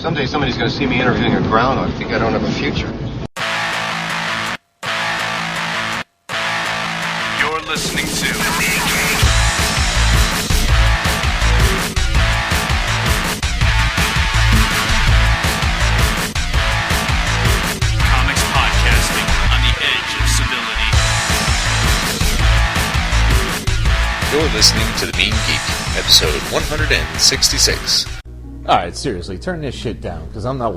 Someday somebody's going to see me interviewing a groundhog. Think I don't have a future. You're listening to Comics Podcasting on the edge of civility. You're listening to The Mean Geek, episode 166. All right, seriously, turn this shit down because I'm not.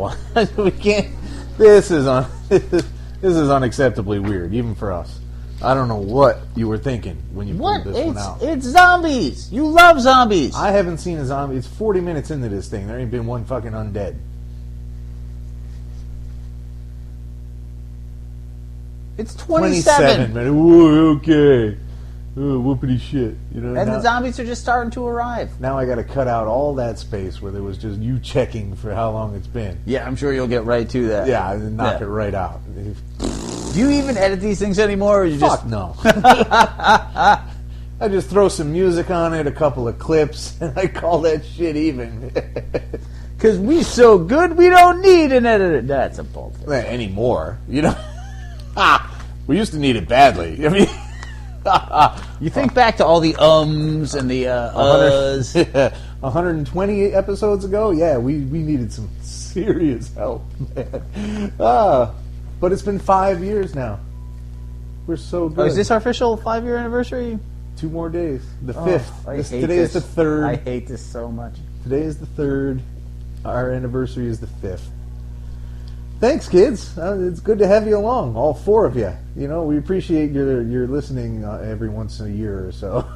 We can't. This is unacceptably weird, even for us. I don't know what you were thinking when you pulled this one out. It's zombies. You love zombies. I haven't seen a zombie. It's 40 minutes into this thing. There ain't been one fucking undead. It's 27 minutes. Whoa, okay. Oh, whoopity shit. You know, and the zombies are just starting to arrive. Now I got to cut out all that space where there was just you checking for how long it's been. Yeah, I'm sure you'll get right to that. Yeah, knock it right out. Do you even edit these things anymore? Or you Fuck no. I just throw some music on it, a couple of clips, and I call that shit even. Because we so good, we don't need an editor. That's a bullshit. Anymore. You know? We used to need it badly. I mean... You think back to all the ums and the 120 episodes ago, yeah, we needed some serious help, man. But it's been 5 years now. We're so good. Oh, is this our official 5-year anniversary? 2 more days. The 5th. Today is the 3rd. I hate this so much. Today is the 3rd. Our anniversary is the 5th. Thanks, kids. It's good to have you along, all 4 of you. You know, we appreciate your listening every once in a year or so.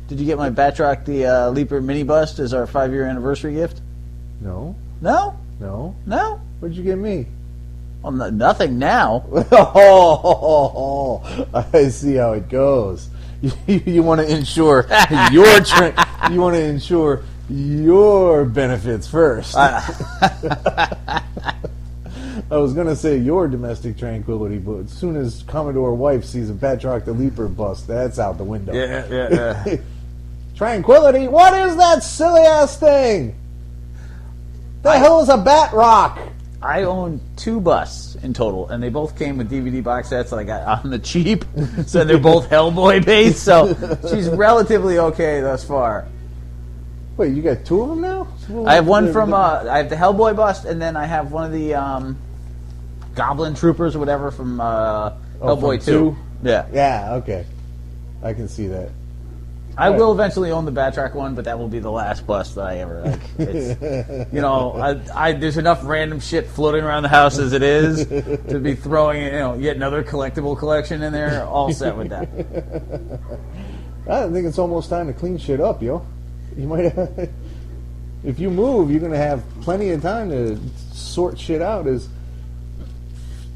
Did you get my Batroc the Leaper mini bust as our 5-year anniversary gift? No. No? No. No? What'd you get me? Well, nothing now. I see how it goes. You want to ensure you want to ensure your benefits first. I was going to say your domestic tranquility, but as soon as Commodore Wife sees a Batroc the Leaper bust, that's out the window. Yeah. Tranquility? What is that silly-ass thing? The hell is a Batroc? I own 2 busts in total, and they both came with DVD box sets that I got on the cheap, so they're both Hellboy-based, so she's relatively okay thus far. Wait, you got 2 of them now? I have one from, I have the Hellboy bust, and then I have one of the Goblin Troopers or whatever from Hellboy 2. Yeah. Yeah, okay. I can see that. I will eventually own the Batroc one, but that will be the last bust that I ever like. It's, you know, there's enough random shit floating around the house as it is to be throwing, yet another collectible collection in there. All set with that. I think it's almost time to clean shit up, yo. You might have, if you move, you're going to have plenty of time to sort shit out as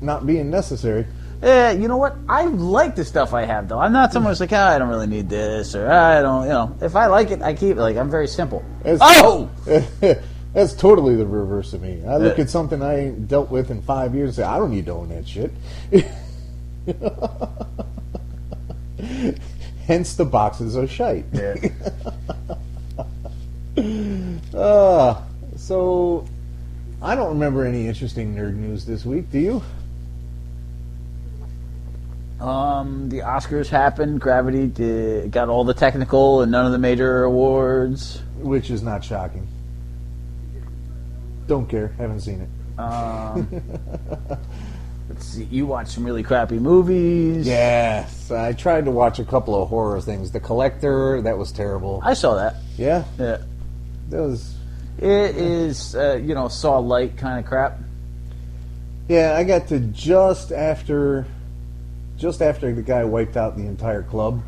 not being necessary. You know what? I like the stuff I have, though. I'm not someone who's like, I don't really need this, or I don't, if I like it, I keep it. Like, I'm very simple. That's totally the reverse of me. I look at something I ain't dealt with in 5 years and say, I don't need to own that shit. Hence the boxes are shite. Yeah. So, I don't remember any interesting nerd news this week. Do you? The Oscars happened. Gravity got all the technical and none of the major awards. Which is not shocking. Don't care. Haven't seen it. Let's see. You watched some really crappy movies. Yes. I tried to watch a couple of horror things. The Collector, that was terrible. I saw that. Yeah? Yeah. That was... It is, Saw Light kind of crap. Yeah, I got to just after the guy wiped out the entire club.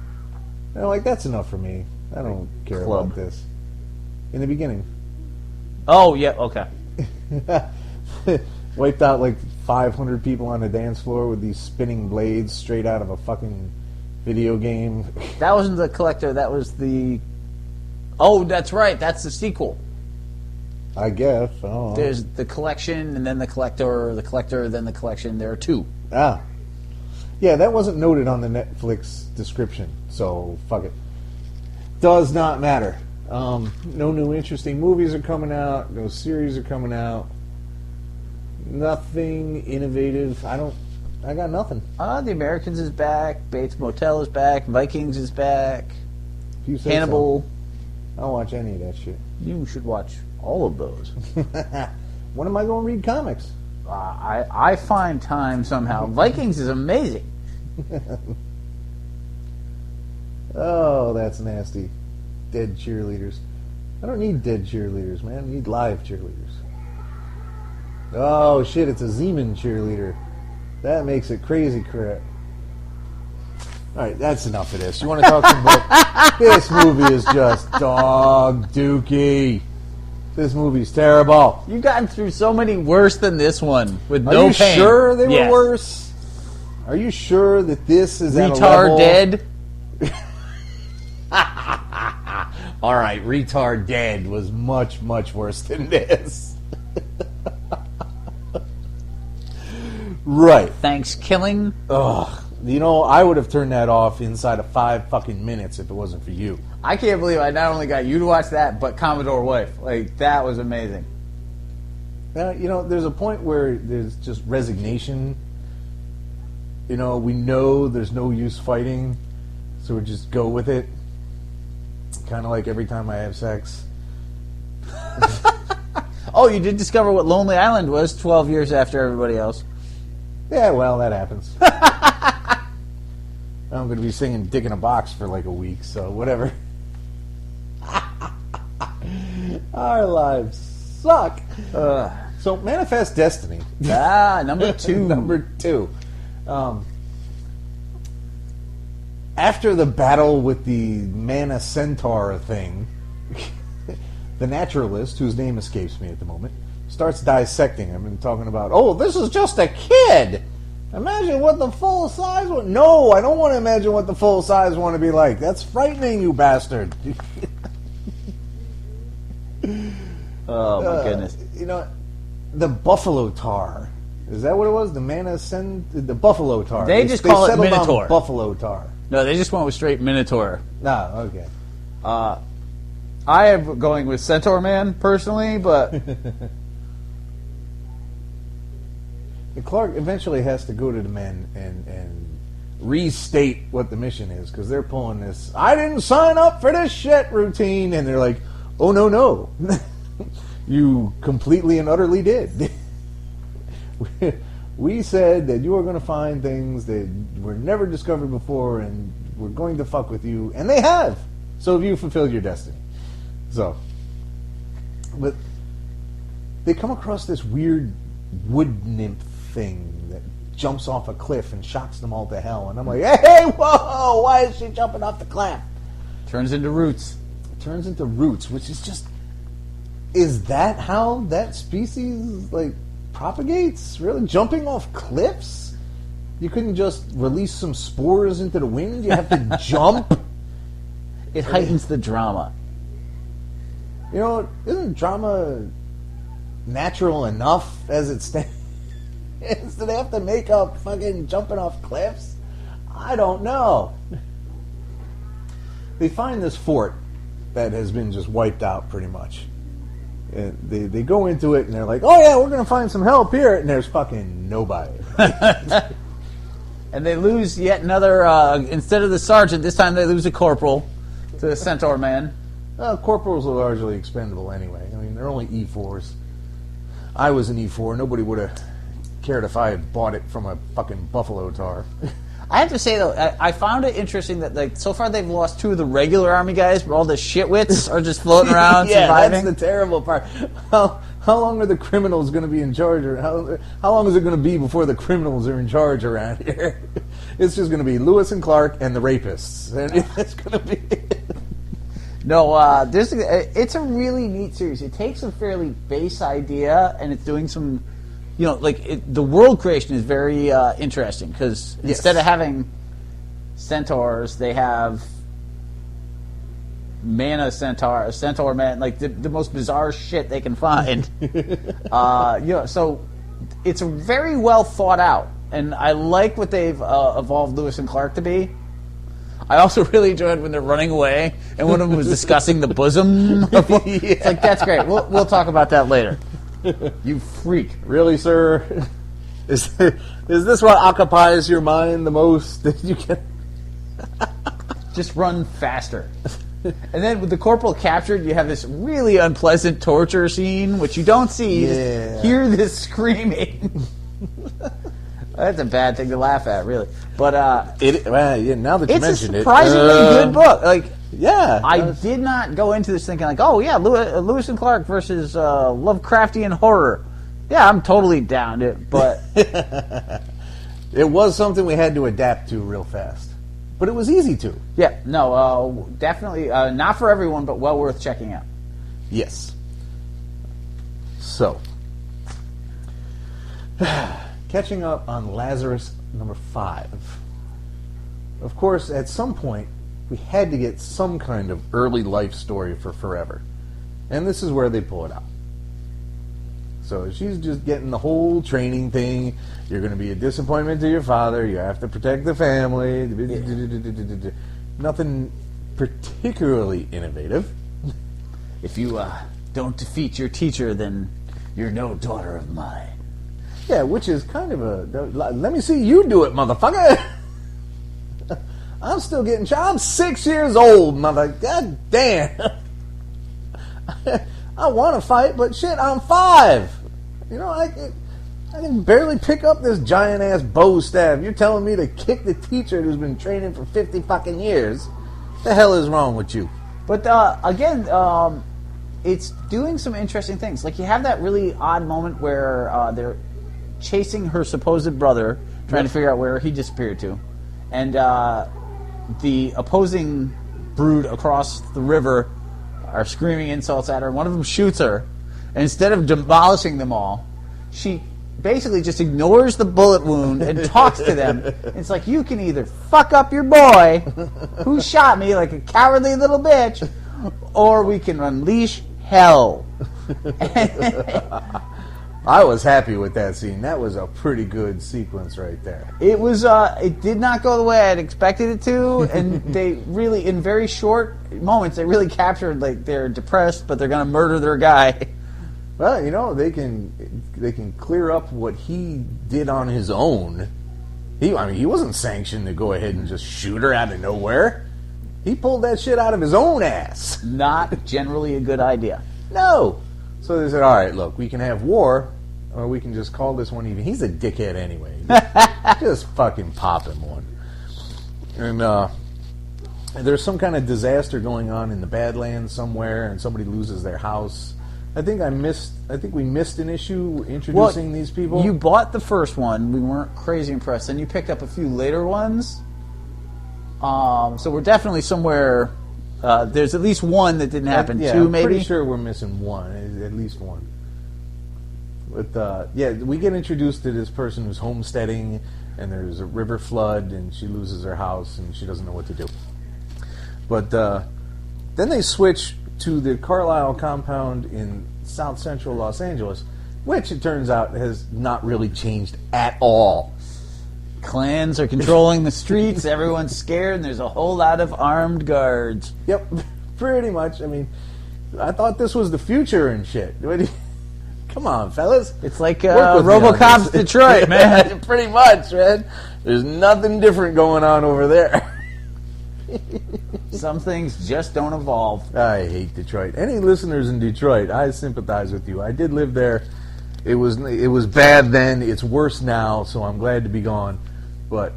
And I'm like, that's enough for me. I don't care about this. In the beginning. Oh, yeah, okay. Wiped out like 500 people on the dance floor with these spinning blades straight out of a fucking video game. That wasn't the Collector, that was the... Oh, that's right, that's the sequel. I guess. I don't know. There's the Collection, and then the Collector, then the Collection. There are 2. Ah. Yeah, that wasn't noted on the Netflix description, so fuck it. Does not matter. No new interesting movies are coming out. No series are coming out. Nothing innovative. I got nothing. The Americans is back. Bates Motel is back. Vikings is back. If you say Hannibal. so. I don't watch any of that shit. You should watch all of those. When am I going to read comics? I find time somehow. Vikings is amazing. Oh, that's nasty. Dead cheerleaders. I don't need dead cheerleaders, man. I need live cheerleaders. Oh, shit, it's a Zeman cheerleader. That makes it crazy crap. Alright, that's enough of this. You want to talk some book? This movie is just dog dookie. This movie's terrible. You've gotten through so many worse than this one with Are no you pain. sure they were Yes. worse? Are you sure that this is at a Retard level... dead. Alright, Retard Dead was much, much worse than this. Right. Thanks killing. Ugh. You know, I would have turned that off inside of 5 fucking minutes if it wasn't for you. I can't believe I not only got you to watch that, but Commodore Wife. Like, that was amazing. You know, there's a point where there's just resignation. You know, we know there's no use fighting, so we just go with it. Kind of like every time I have sex. Oh, you did discover what Lonely Island was 12 years after everybody else. Yeah, well, that happens. I'm going to be singing Dick in a Box for like a week, so whatever. Our lives suck. So, Manifest Destiny. Number 2. Number 2. After the battle with the Mana Centaur thing, the naturalist, whose name escapes me at the moment, starts dissecting him and talking about, oh, this is just a kid. Imagine what the full size would... No, I don't want to imagine what the full size want to be like. That's frightening, you bastard. Oh, my goodness. You know, the buffalo tar. Is that what it was? The buffalo tar. They just call it settled on Minotaur. buffalo tar. No, they just went with straight Minotaur. No, okay. I am going with Centaur Man, personally, but... Clark eventually has to go to the men and restate what the mission is, because they're pulling this I didn't sign up for this shit routine, and they're like, oh no you completely and utterly did. We said that you are going to find things that were never discovered before, and we're going to fuck with you, and they have. So have you fulfilled your destiny. So, but they come across this weird wood nymph thing that jumps off a cliff and shocks them all to hell, and I'm like, hey, whoa, why is she jumping off the cliff? Turns into roots. Turns into roots, which is just... Is that how that species, like, propagates? Really? Jumping off cliffs? You couldn't just release some spores into the wind? You have to jump? It heightens the drama. You know, isn't drama natural enough as it stands? Do they have to make up fucking jumping off cliffs? I don't know. They find this fort that has been just wiped out pretty much. And they go into it and they're like, oh yeah, we're going to find some help here. And there's fucking nobody. And they lose yet another, instead of the sergeant, this time they lose a corporal to the Centaur Man. Corporals are largely expendable anyway. I mean, they're only E4s. I was an E4. Nobody would have cared if I had bought it from a fucking buffalo tar. I have to say, though, I found it interesting that, like, so far they've lost 2 of the regular Army guys, but all the shitwits are just floating around surviving. That's the terrible part. How long are the criminals going to be in charge? Or how long is it going to be before the criminals are in charge around here? It's just going to be Lewis and Clark and the rapists. And it's going to be... No, it's a really neat series. It takes a fairly base idea, and it's doing some... You know, like, the world creation is very interesting, because instead of having centaurs, they have centaur man, like the most bizarre shit they can find. So it's very well thought out, and I like what they've evolved Lewis and Clark to be. I also really enjoyed when they're running away, and one of them was discussing the bosom. It's like, that's great. We'll talk about that later. You freak. Really, sir? Is this what occupies your mind the most? That you can Just run faster. And then with the corporal captured, you have this really unpleasant torture scene, which you don't see. You just hear this screaming. That's a bad thing to laugh at, really. But now that you mentioned it, it's a surprisingly good book. Like, yeah, I did not go into this thinking like, oh yeah, Lewis and Clark versus Lovecraftian horror. Yeah, I'm totally down to it, but it was something we had to adapt to real fast. But it was easy to. Yeah, no, definitely not for everyone, but well worth checking out. Yes. So, catching up on Lazarus number 5. Of course, at some point, we had to get some kind of early life story for Forever. And this is where they pull it out. So she's just getting the whole training thing. You're going to be a disappointment to your father. You have to protect the family. Nothing particularly innovative. If you don't defeat your teacher, then you're no daughter of mine. Yeah, which is kind of a... Let me see you do it, motherfucker. I'm still getting shot. I'm 6 years old, mother. God damn. I want to fight, but shit, I'm 5. You know, I can barely pick up this giant-ass bow staff. You're telling me to kick the teacher who's been training for 50 fucking years. The hell is wrong with you? But, again, it's doing some interesting things. Like, you have that really odd moment where they're chasing her supposed brother, trying to figure out where he disappeared to. And the opposing brood across the river are screaming insults at her. One of them shoots her. And instead of demolishing them all, she basically just ignores the bullet wound and talks to them. It's like, you can either fuck up your boy, who shot me like a cowardly little bitch, or we can unleash hell. I was happy with that scene. That was a pretty good sequence right there. It was. It did not go the way I'd expected it to, and they really, in very short moments, they really captured like they're depressed, but they're going to murder their guy. Well, you know, they can clear up what he did on his own. He wasn't sanctioned to go ahead and just shoot her out of nowhere. He pulled that shit out of his own ass. Not generally a good idea. No. So they said, all right, look, we can have war, or we can just call this one even. He's a dickhead anyway. Just fucking pop him one. And there's some kind of disaster going on in the Badlands somewhere, and somebody loses their house. I think we missed an issue introducing these people. You bought the first one. We weren't crazy impressed. Then you picked up a few later ones. So we're definitely somewhere... there's at least one that didn't happen. Yeah, Two, I'm maybe? pretty sure we're missing one. At least one. But, we get introduced to this person who's homesteading, and there's a river flood, and she loses her house, and she doesn't know what to do. But then they switch to the Carlisle compound in south central Los Angeles, which it turns out has not really changed at all. Clans are controlling the streets, everyone's scared, and there's a whole lot of armed guards. Yep, pretty much. I mean, I thought this was the future and shit. Come on, fellas. It's like RoboCop's Detroit, man. Pretty much, man. There's nothing different going on over there. Some things just don't evolve. I hate Detroit. Any listeners in Detroit, I sympathize with you. I did live there. It was bad then. It's worse now, so I'm glad to be gone. But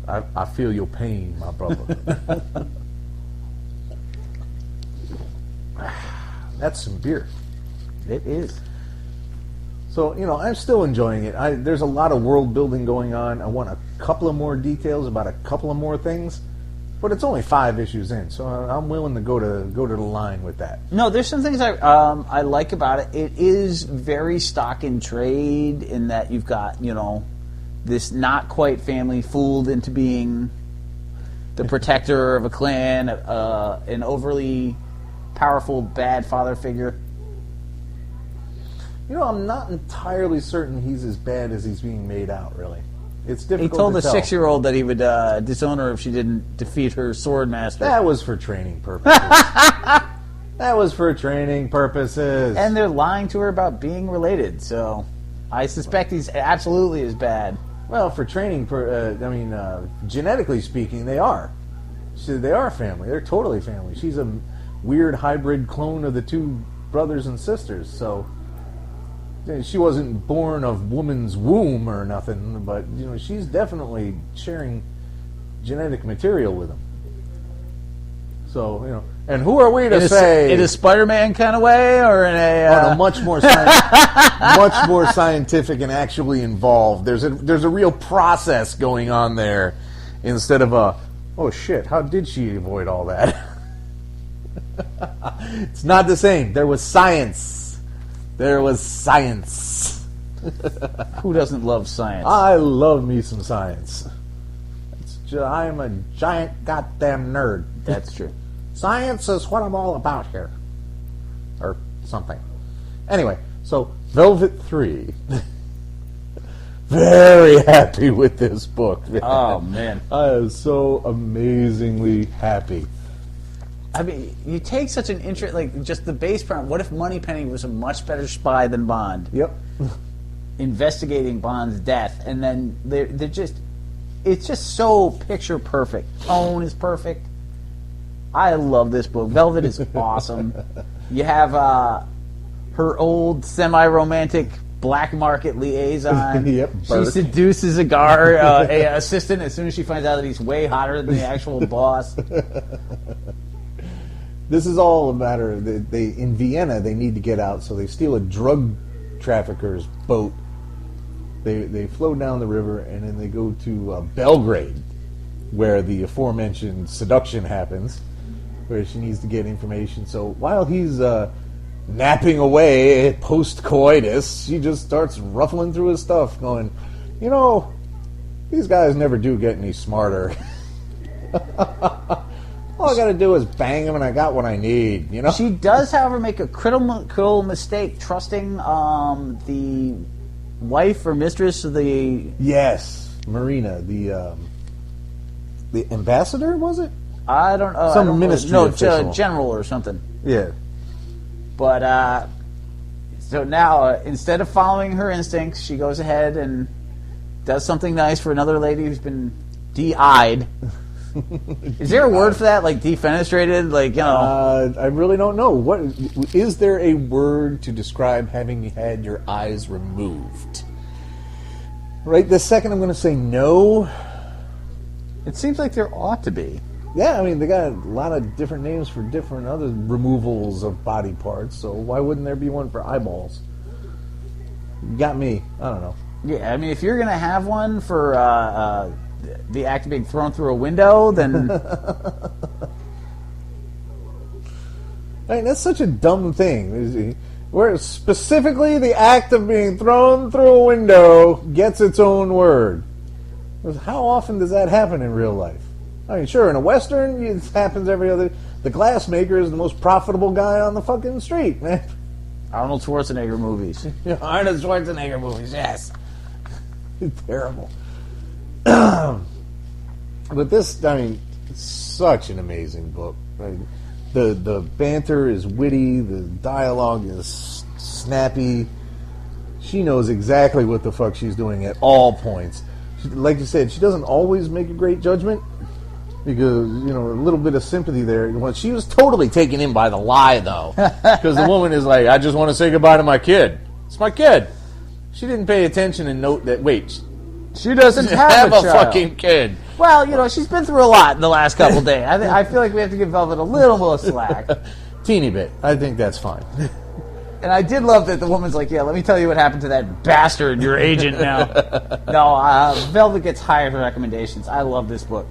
I feel your pain, my brother. That's some beer. It is. So, you know, I'm still enjoying it. There's a lot of world building going on. I want a couple of more details about a couple of more things. But it's only 5 issues in, so I'm willing to go to the line with that. No, there's some things I like about it. It is very stock in trade in that you've got, you know, this not quite family fooled into being the protector of a clan, an overly powerful bad father figure. You know, I'm not entirely certain he's as bad as he's being made out, really. It's difficult He told to the tell. 6-year-old that he would disown her if she didn't defeat her sword master. That was for training purposes. That was for training purposes. And they're lying to her about being related, so I suspect he's absolutely as bad. Well, for training, genetically speaking, they are. So they are family. They're totally family. She's a weird hybrid clone of the two brothers and sisters, so she wasn't born of woman's womb or nothing, but she's definitely sharing genetic material with them. So, and who are we to say... In a Spider-Man kind of way, or in a... much more scientific and actually involved. There's a real process going on there, instead of oh shit, how did she avoid all that? It's not the same. There was science. Who doesn't love science? I love me some science. I'm a giant goddamn nerd. That's true. Science is what I'm all about here. Or something. Anyway, so Velvet 3. Very happy with this book. Man. Oh, man. I am so amazingly happy. I mean, you take such an interest, like, just the base premise. What if Moneypenny was a much better spy than Bond? Yep. Investigating Bond's death, and then they're just... It's just so picture perfect. Tone is perfect. I love this book. Velvet is awesome. You have her old semi-romantic black market liaison. Yep, she Bert. seduces a guard, a assistant, as soon as she finds out that he's way hotter than the actual boss. This is all a matter. They in Vienna. They need to get out, so they steal a drug trafficker's boat. They flow down the river, and then they go to Belgrade, where the aforementioned seduction happens, where she needs to get information. So while he's napping away post-coitus, she just starts ruffling through his stuff, going, these guys never do get any smarter. All I got to do is bang them, and I got what I need. She does, however, make a critical mistake trusting the wife or mistress of the... Yes, Marina, the ambassador, was it? I don't know. Some ministry official. General or something. Yeah. But, so now, instead of following her instincts, she goes ahead and does something nice for another lady who's been de-eyed. Is there a word for that? Like defenestrated? Like, I really don't know. What is there a word to describe having had your eyes removed? Right this second, I'm going to say no. It seems like there ought to be. Yeah, I mean, they got a lot of different names for different other removals of body parts, so why wouldn't there be one for eyeballs? You got me. I don't know. Yeah, I mean, if you're going to have one for the act of being thrown through a window, then... I mean, that's such a dumb thing. Where specifically the act of being thrown through a window gets its own word. How often does that happen in real life? I mean, sure, in a Western, it happens every other... The glassmaker is the most profitable guy on the fucking street, man. Arnold Schwarzenegger movies. Arnold Schwarzenegger movies, yes. Terrible. But this, I mean, it's such an amazing book. Right? The banter is witty, the dialogue is snappy. She knows exactly what the fuck she's doing at all points. Like you said, she doesn't always make a great judgment, because, a little bit of sympathy there. Well, she was totally taken in by the lie, though. Because the woman is like, I just want to say goodbye to my kid. It's my kid. She didn't pay attention and note that, wait, she doesn't have a child. fucking kid. Well, she's been through a lot in the last couple of days. I feel like we have to give Velvet a little more slack. Teeny bit. I think that's fine. And I did love that the woman's like, yeah, let me tell you what happened to that bastard, your agent now. No, Velvet gets hired for recommendations. I love this book.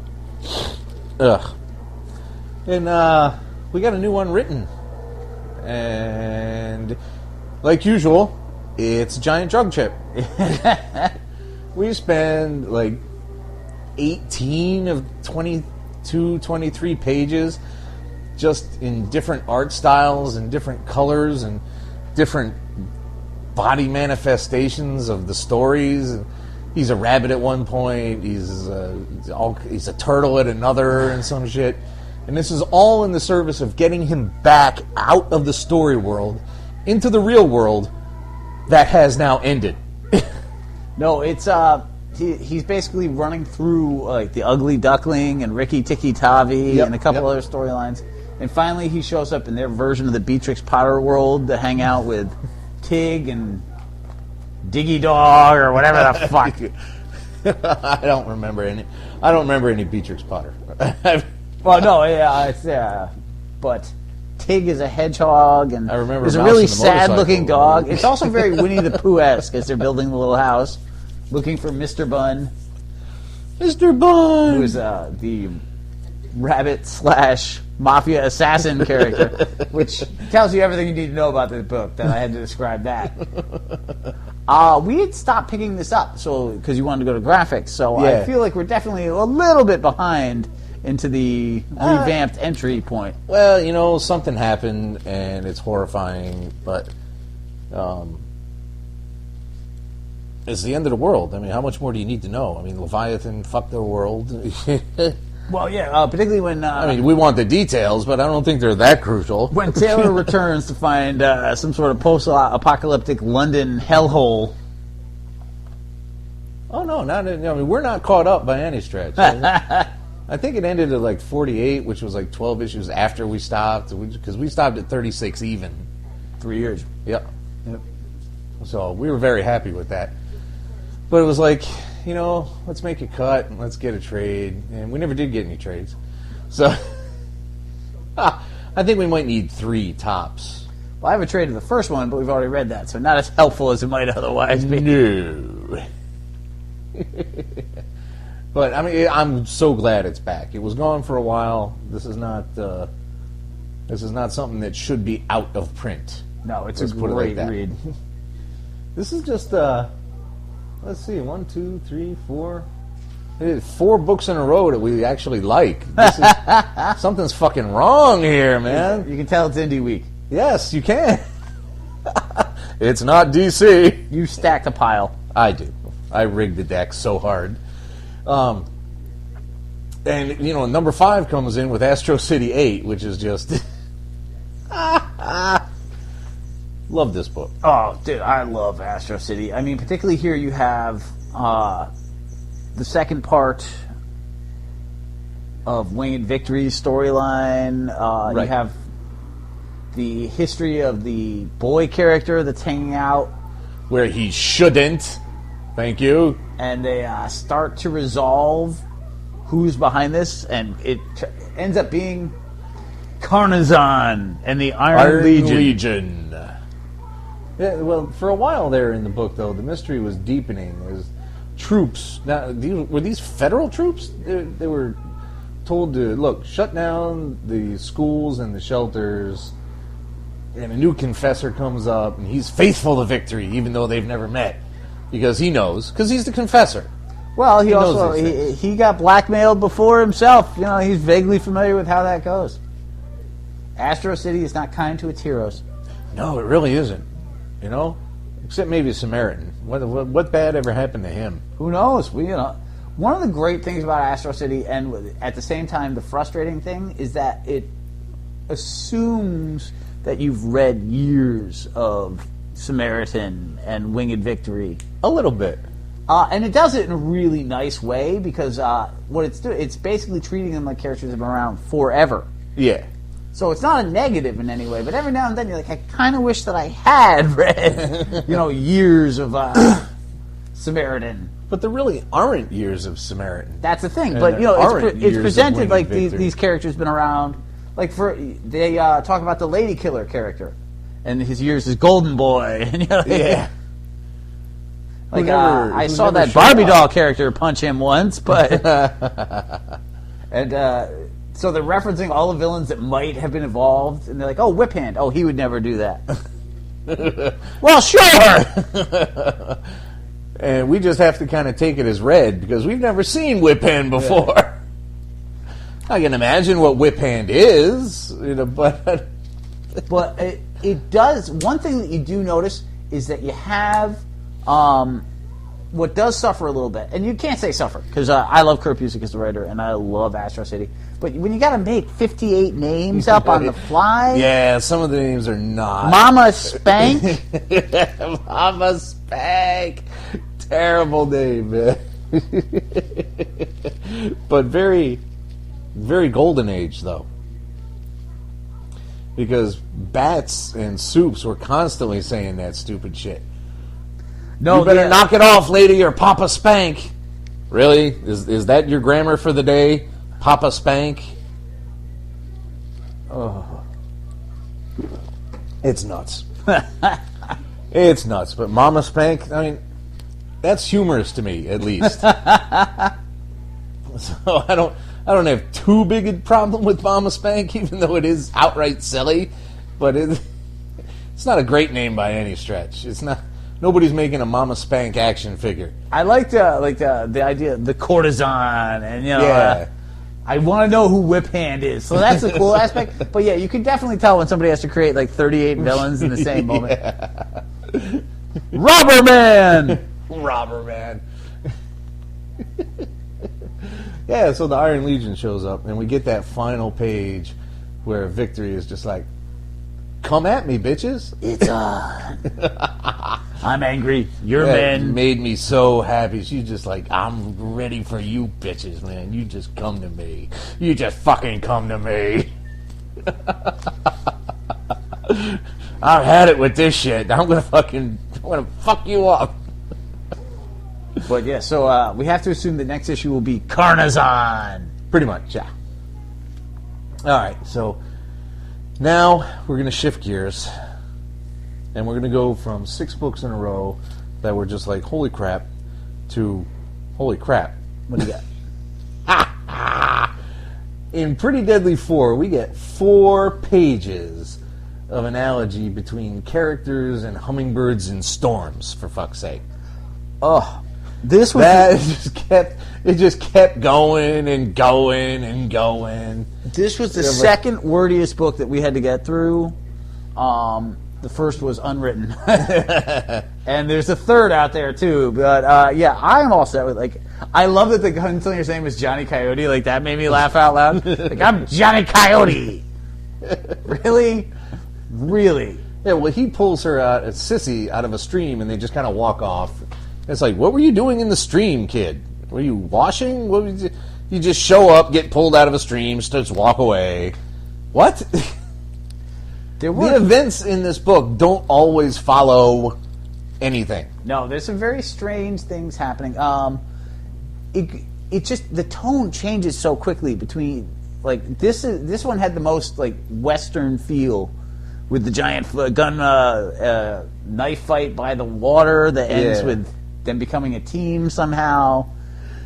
Ugh. And we got a new Unwritten. And like usual, it's a giant drug chip. We spend like 18 of 22, 23 pages just in different art styles and different colors and different body manifestations of the stories. He's a rabbit at one point. He's a turtle at another and some shit. And this is all in the service of getting him back out of the story world into the real world that has now ended. No, it's he's basically running through like the Ugly Duckling and Ricky Tikki Tavi and a couple other storylines. And finally he shows up in their version of the Beatrix Potter world to hang out with Tig and Diggy Dog or whatever the fuck. I don't remember any Beatrix Potter. Well, no, it's but Tig is a hedgehog, and I remember there's a Mouse really and the sad-looking motorcycle. dog. It's also very Winnie the Pooh-esque as they're building the little house, looking for Mr. Bun, Mr. Bun! who is the rabbit/mafia assassin character, which tells you everything you need to know about this book. That I had to describe that. We had stopped picking this up, so because you wanted to go to graphics. So I feel like we're definitely a little bit behind into the revamped entry point. Well, something happened, and it's horrifying, but it's the end of the world. I mean, how much more do you need to know? I mean, Leviathan fucked the world. Well, yeah, particularly when... I mean, we want the details, but I don't think they're that crucial. When Taylor returns to find some sort of post-apocalyptic London hellhole. Oh, no, we're not caught up by any stretch. I think it ended at like 48, which was like 12 issues after we stopped, because we stopped at 36 even. 3 years. Yep. So we were very happy with that. But it was like, let's make a cut and let's get a trade. And we never did get any trades. So I think we might need 3 tops. Well, I have a trade of the first one, but we've already read that, so not as helpful as it might otherwise be. No. But I mean, I'm so glad it's back. It was gone for a while. This is not something that should be out of print. No, it's Let's a put it great like that. read. This is just let's see, 1, 2, 3, 4. 4 books in a row that we actually like. This is, something's fucking wrong here, man. You can tell it's Indie Week. Yes, you can. It's not DC. You stacked a pile. I do. I rigged the deck so hard. And number 5 comes in with Astro City 8, which is just love this book. Oh, dude, I love Astro City. I mean, particularly here you have the second part of Winged Victory's storyline. Right. You have the history of the boy character that's hanging out. Where he shouldn't. Thank you. And they start to resolve who's behind this, and it ends up being Carnazon and the Iron Legion. Yeah, well, for a while there in the book, though, the mystery was deepening as troops. Now, were these federal troops? They were told to, look, shut down the schools and the shelters, and a new confessor comes up, and he's faithful to victory, even though they've never met. Because he knows, because he's the confessor. Well, he knows also these things. he got blackmailed before himself. He's vaguely familiar with how that goes. Astro City is not kind to its heroes. No, it really isn't. Except maybe Samaritan. What bad ever happened to him? Who knows? One of the great things about Astro City, and at the same time the frustrating thing, is that it assumes that you've read years of Samaritan and Winged Victory. A little bit. And it does it in a really nice way, because what it's doing, it's basically treating them like characters that have been around forever. Yeah. So it's not a negative in any way, but every now and then you're like, I kind of wish that I had read, years of Samaritan. But there really aren't years of Samaritan. That's the thing. And But there aren't it's years of presented Winged like Victory. these characters been around. Like they talk about the Lady Killer character, and his years as Golden Boy. And, Yeah. Like Who I saw never that showed Barbie up. doll character punch him once, but and so they're referencing all the villains that might have been involved, and they're like, "Oh, Whip Hand. Oh, he would never do that." Well, sure. And we just have to kind of take it as read because we've never seen Whip Hand before. Yeah. I can imagine what Whip Hand is, but it does. One thing that you do notice is that you have what does suffer a little bit, and you can't say suffer because I love Kurt Busiek as the writer, and I love Astro City. But when you got to make 58 names up on the fly, Yeah, some of the names are not. Mama Spank. Mama Spank. Terrible name, man. But very, very golden age, though. Because Bats and Soups were constantly saying that stupid shit. No, you better knock it off, lady, or Papa Spank. Really? Is that your grammar for the day? Papa Spank? Oh. It's nuts. It's nuts. But Mama Spank, I mean, that's humorous to me, at least. So I don't have too big a problem with Mama Spank, even though it is outright silly. But it's not a great name by any stretch. It's not. Nobody's making a Mama Spank action figure. I like the idea, the courtesan, and Yeah. I want to know who Whip Hand is. So that's the cool aspect. But yeah, you can definitely tell when somebody has to create like 38 villains in the same moment. Robber Man. Robber Man. Yeah, so the Iron Legion shows up, and we get that final page where Victory is just like, "Come at me, bitches." It's on. I'm angry. Your That men. made me so happy. She's just like, "I'm ready for you bitches, man. You just come to me. You just fucking come to me." I've had it with this shit. I'm gonna fuck you up. But yeah, so we have to assume the next issue will be Carnazon. Pretty much, yeah. Alright, so now we're going to shift gears, and we're going to go from 6 books in a row that were just like, holy crap, to holy crap. What do you got? In Pretty Deadly 4, we get 4 pages of analogy between characters and hummingbirds and storms, for fuck's sake. Oh, this was It just kept going and going and going. This was the second wordiest book that we had to get through. The first was Unwritten, and there's a third out there too. But yeah, I'm all set with I love that the gunslingers name is Johnny Coyote. Like that made me laugh out loud. Like I'm Johnny Coyote. Really. Yeah, well, he pulls her out, Sissy, out of a stream, and they just kind of walk off. It's like, what were you doing in the stream, kid? Were you washing? What was you just show up, get pulled out of a stream, just walk away. What? The events in this book don't always follow anything. No, there's some very strange things happening. It just the tone changes so quickly between this one had the most Western feel with the giant gun knife fight by the water that ends with them becoming a team somehow.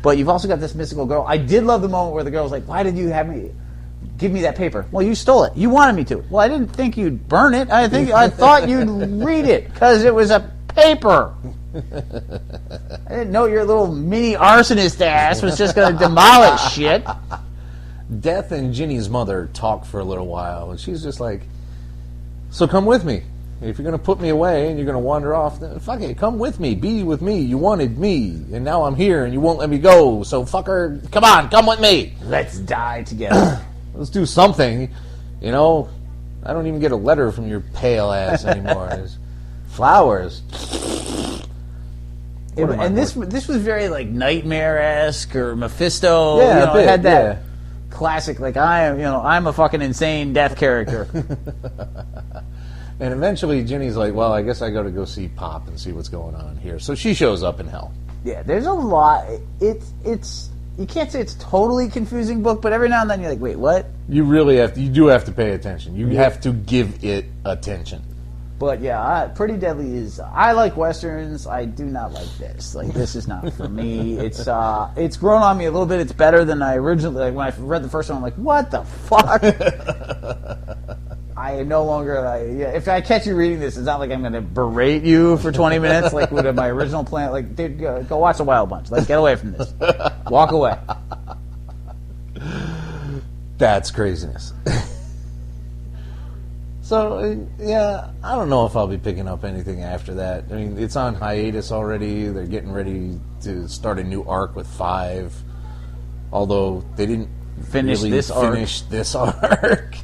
But you've also got this mystical girl. I did love the moment where the girl's like, "Why did you give me that paper?" "Well, you stole it. You wanted me to." "Well, I didn't think you'd burn it. I thought you'd read it because it was a paper. I didn't know your little mini arsonist ass was just going to demolish shit." Death and Ginny's mother talk for a little while, and she's just like, "So come with me. If you're going to put me away and you're going to wander off, then fuck it, come with me. Be with me. You wanted me, and now I'm here, and you won't let me go. So fucker, come on, come with me. Let's die together. Let's do something. You know, I don't even get a letter from your pale ass anymore. There's flowers." And this was very Nightmare-esque or Mephisto. Yeah, it had that classic I'm a fucking insane death character. And eventually Ginny's like, "Well, I guess I got to go see Pop and see what's going on here." So she shows up in hell. Yeah, there's a lot. It's you can't say it's totally confusing book, but every now and then you're like, wait, what? You do have to pay attention. You have to give it attention. But yeah, Pretty Deadly is. I like westerns. I do not like this. This is not for me. It's grown on me a little bit. It's better than I originally. When I read the first one, I'm like, what the fuck? I no longer. If I catch you reading this, it's not like I'm going to berate you for 20 minutes like with my original plan. Dude, go watch The Wild Bunch. Get away from this. Walk away. That's craziness. So, yeah, I don't know if I'll be picking up anything after that. I mean, it's on hiatus already. They're getting ready to start a new arc with 5. Although they didn't finish this arc. Finish this arc.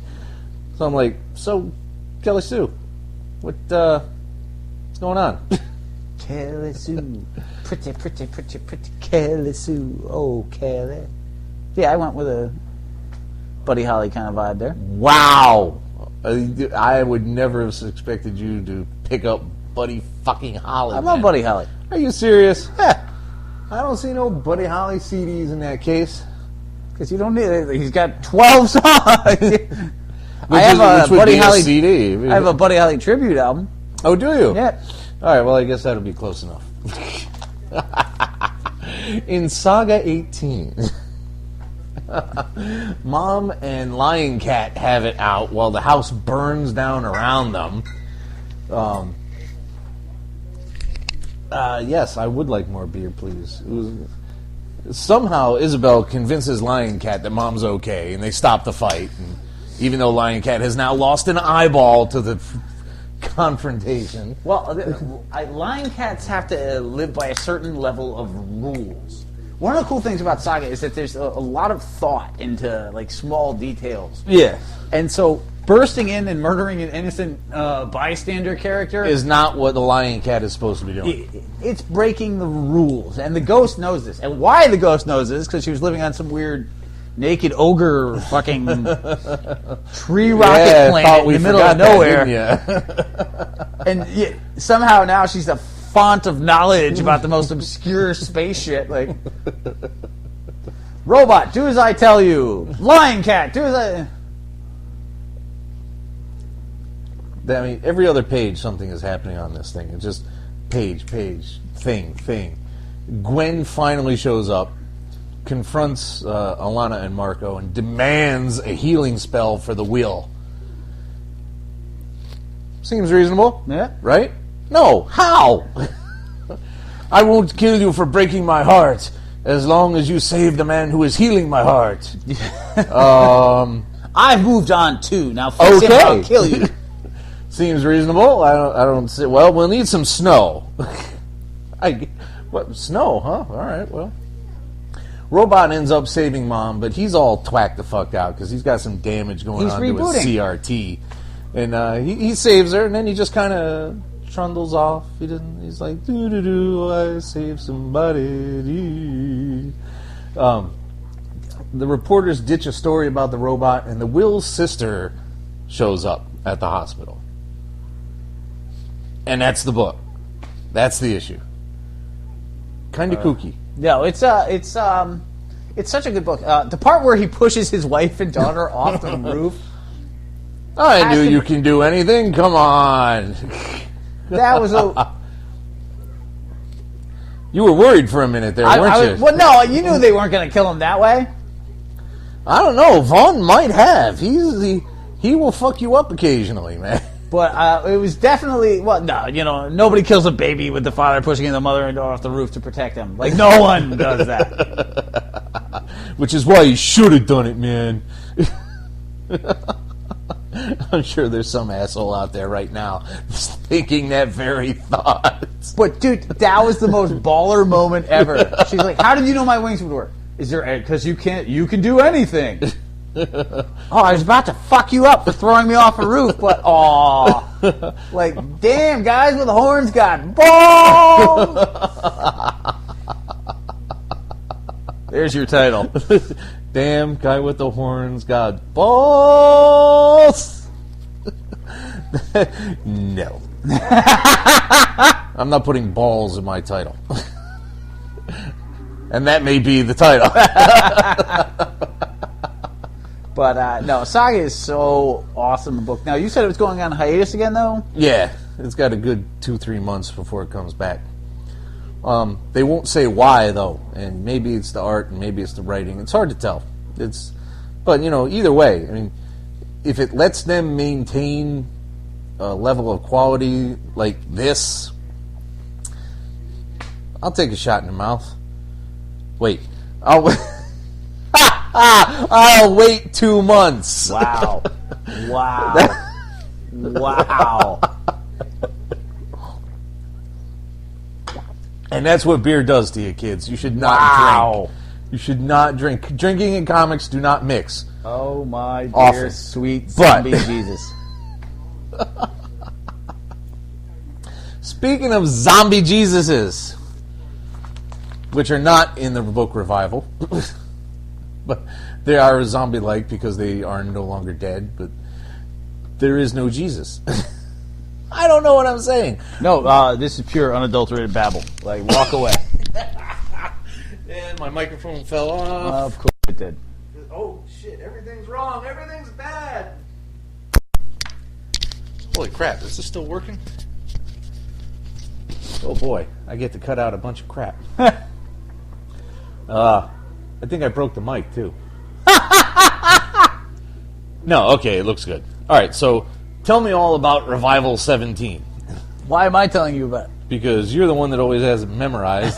So I'm like, so Kelly Sue, what's going on? Kelly Sue, pretty Kelly Sue. Oh, Kelly. Yeah, I went with a Buddy Holly kind of vibe there. Wow, I would never have expected you to pick up Buddy fucking Holly. I love Buddy Holly. Are you serious? Yeah. I don't see no Buddy Holly CDs in that case. Because you don't need it. He's got 12 songs. I have Which a would Buddy be Holly a CD. I have a Buddy Holly tribute album. Oh, do you? Yeah. All right, well, I guess that'll be close enough. In Saga 18, Mom and Lion Cat have it out while the house burns down around them. Yes, I would like more beer, please. Somehow Isabel convinces Lion Cat that Mom's okay, and they stop the fight. And even though Lion Cat has now lost an eyeball to the confrontation. Well, lion cats have to live by a certain level of rules. One of the cool things about Saga is that there's a lot of thought into like small details. Yeah. And so bursting in and murdering an innocent bystander character Is not what the Lion Cat is supposed to be doing. It's breaking the rules. And the ghost knows this. And why the ghost knows this? Because she was living on some weird naked ogre fucking tree rocket planet in the middle of nowhere. And somehow now she's a font of knowledge about the most obscure space shit. Like, robot, do as I tell you. Lion cat, do as I... I mean, every other page something is happening on this thing. It's just page, thing. Gwen finally shows up, confronts Alana and Marco, and demands a healing spell for the will. Seems reasonable. Yeah. Right? No. How? I won't kill you for breaking my heart as long as you save the man who is healing my heart. I've moved on too. Now fix him, I'll kill you. Seems reasonable. I don't see. Well, we'll need some snow. What snow? Huh? All right. Well, Robot ends up saving Mom, but he's all twacked the fuck out because he's got some damage going on to his CRT, and he saves her, and then he just kind of trundles off. He doesn't. He's like, doo doo doo, I saved somebody. The reporters ditch a story about the robot, and the Will's sister shows up at the hospital. And that's the book. That's the issue. Kind of kooky. No, it's such a good book. The part where he pushes his wife and daughter off the roof. I knew you can do anything. Come on. That was a. You were worried for a minute there, weren't you? Well, no, you knew they weren't going to kill him that way. I don't know. Vaughn might have. He will fuck you up occasionally, man. But it was definitely, nobody kills a baby with the father pushing the mother and daughter off the roof to protect them. Like, no one does that. Which is why he should have done it, man. I'm sure there's some asshole out there right now thinking that very thought. But, dude, that was the most baller moment ever. She's like, how did you know my wings would work? Is there, because you can do anything. Oh, I was about to fuck you up for throwing me off a roof, but like, damn, guys with horns got balls. There's your title. Damn, guy with the horns got balls. No, I'm not putting balls in my title, and that may be the title. But, no, Saga is so awesome, the book. Now, you said it was going on hiatus again, though? Yeah, it's got a good 2-3 months before it comes back. They won't say why, though, and maybe it's the art and maybe it's the writing. It's hard to tell. But, either way, I mean, if it lets them maintain a level of quality like this, I'll take a shot in the mouth. Wait, I'll wait 2 months. Wow. Wow. And that's what beer does to you, kids. You should not drink. You should not drink. Drinking and comics do not mix. Oh my dear Awful. sweet But- zombie Jesus. Speaking of zombie Jesuses, which are not in the book Revival, but they are zombie-like because they are no longer dead, but there is no Jesus. I don't know what I'm saying. No, this is pure unadulterated babble. Like, walk away. And my microphone fell off. Of course it did. Oh, shit, everything's wrong. Everything's bad. Holy crap, is this still working? Oh, boy, I get to cut out a bunch of crap. I think I broke the mic, too. No, okay, it looks good. All right, so tell me all about Revival 17. Why am I telling you about it? Because you're the one that always has it memorized.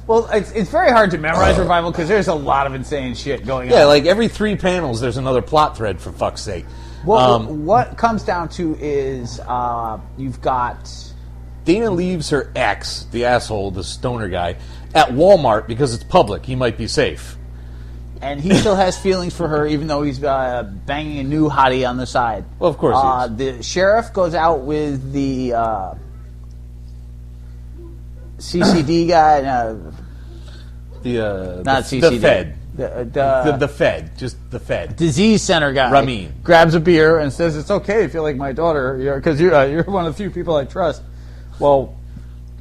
Well, it's very hard to memorize Revival because there's a lot of insane shit going on. Yeah, like every 3 panels, there's another plot thread, for fuck's sake. Well, what comes down to is you've got... Dana leaves her ex, the asshole, the stoner guy, at Walmart because it's public. He might be safe. And he still has feelings for her, even though he's banging a new hottie on the side. Well, of course he is. The sheriff goes out with the CCD guy. Not CCD. The Fed. The Fed. Just the Fed. disease center guy. Ramin. Grabs a beer and says, "It's okay if you like my daughter, because you're one of the few people I trust." Well,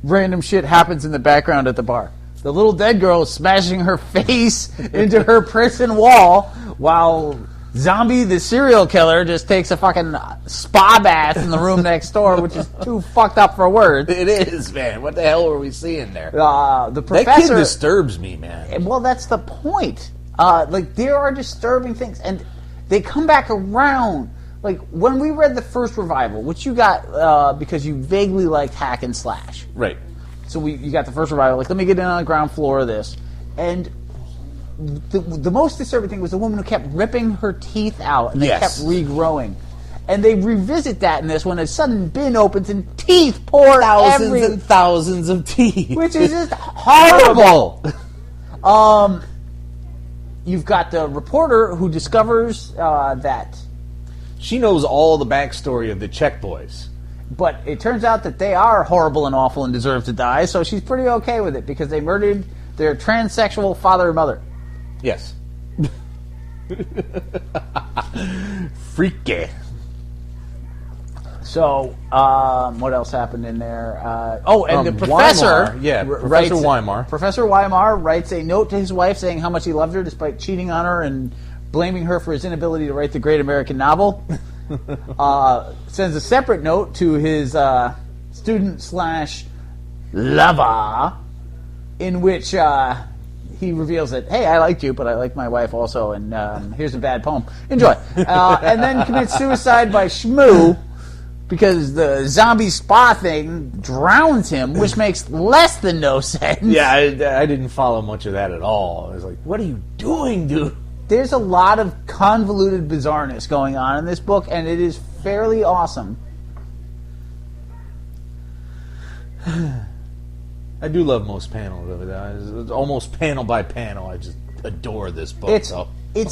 random shit happens in the background at the bar. The little dead girl is smashing her face into her prison wall while Zombie, the serial killer, just takes a fucking spa bath in the room next door, which is too fucked up for words. It is, man. What the hell were we seeing there? The professor... That kid disturbs me, man. Well, that's the point. Like, there are disturbing things, and they come back around. Like, when we read the first Revival, which you got because you vaguely liked hack and slash. Right. So you got the first Revival, like, let me get in on the ground floor of this. And the most disturbing thing was the woman who kept ripping her teeth out, and they kept regrowing. And they revisit that in this when a sudden bin opens and teeth pour thousands and thousands of teeth. Which is just horrible. You've got the reporter who discovers that... She knows all the backstory of the Czech boys. But it turns out that they are horrible and awful and deserve to die, so she's pretty okay with it because they murdered their transsexual father and mother. Yes. Freaky. So, what else happened in there? And the professor... Professor Weimar. Professor Weimar writes a note to his wife saying how much he loved her despite cheating on her and blaming her for his inability to write the great American novel. Sends a separate note to his student/lover, in which he reveals that, hey, I liked you, but I like my wife also, and here's a bad poem. Enjoy. And then commits suicide by Shmoo, because the zombie spa thing drowns him, which makes less than no sense. Yeah, I didn't follow much of that at all. I was like, what are you doing, dude? There's a lot of convoluted bizarreness going on in this book, and it is fairly awesome. I do love most panels of it. It's almost panel by panel. I just adore this book. It's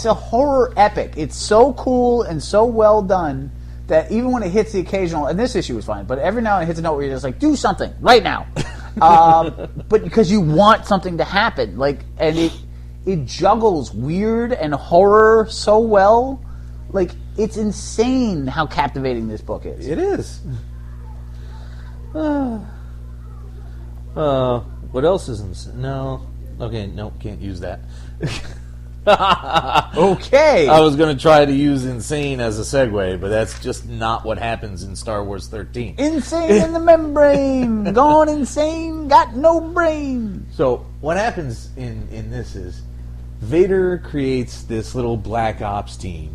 a horror epic. It's so cool and so well done that even when it hits the occasional, and this issue was fine, but every now and then it hits a note where you're just like, do something right now. But because you want something to happen, and it juggles weird and horror so well. Like, it's insane how captivating this book is. It is. What else is insane? No. Okay, no, can't use that. Okay. I was going to try to use insane as a segue, but that's just not what happens in Star Wars 13. Insane in the membrane. Gone insane, got no brain. So, what happens in this is Vader creates this little black ops team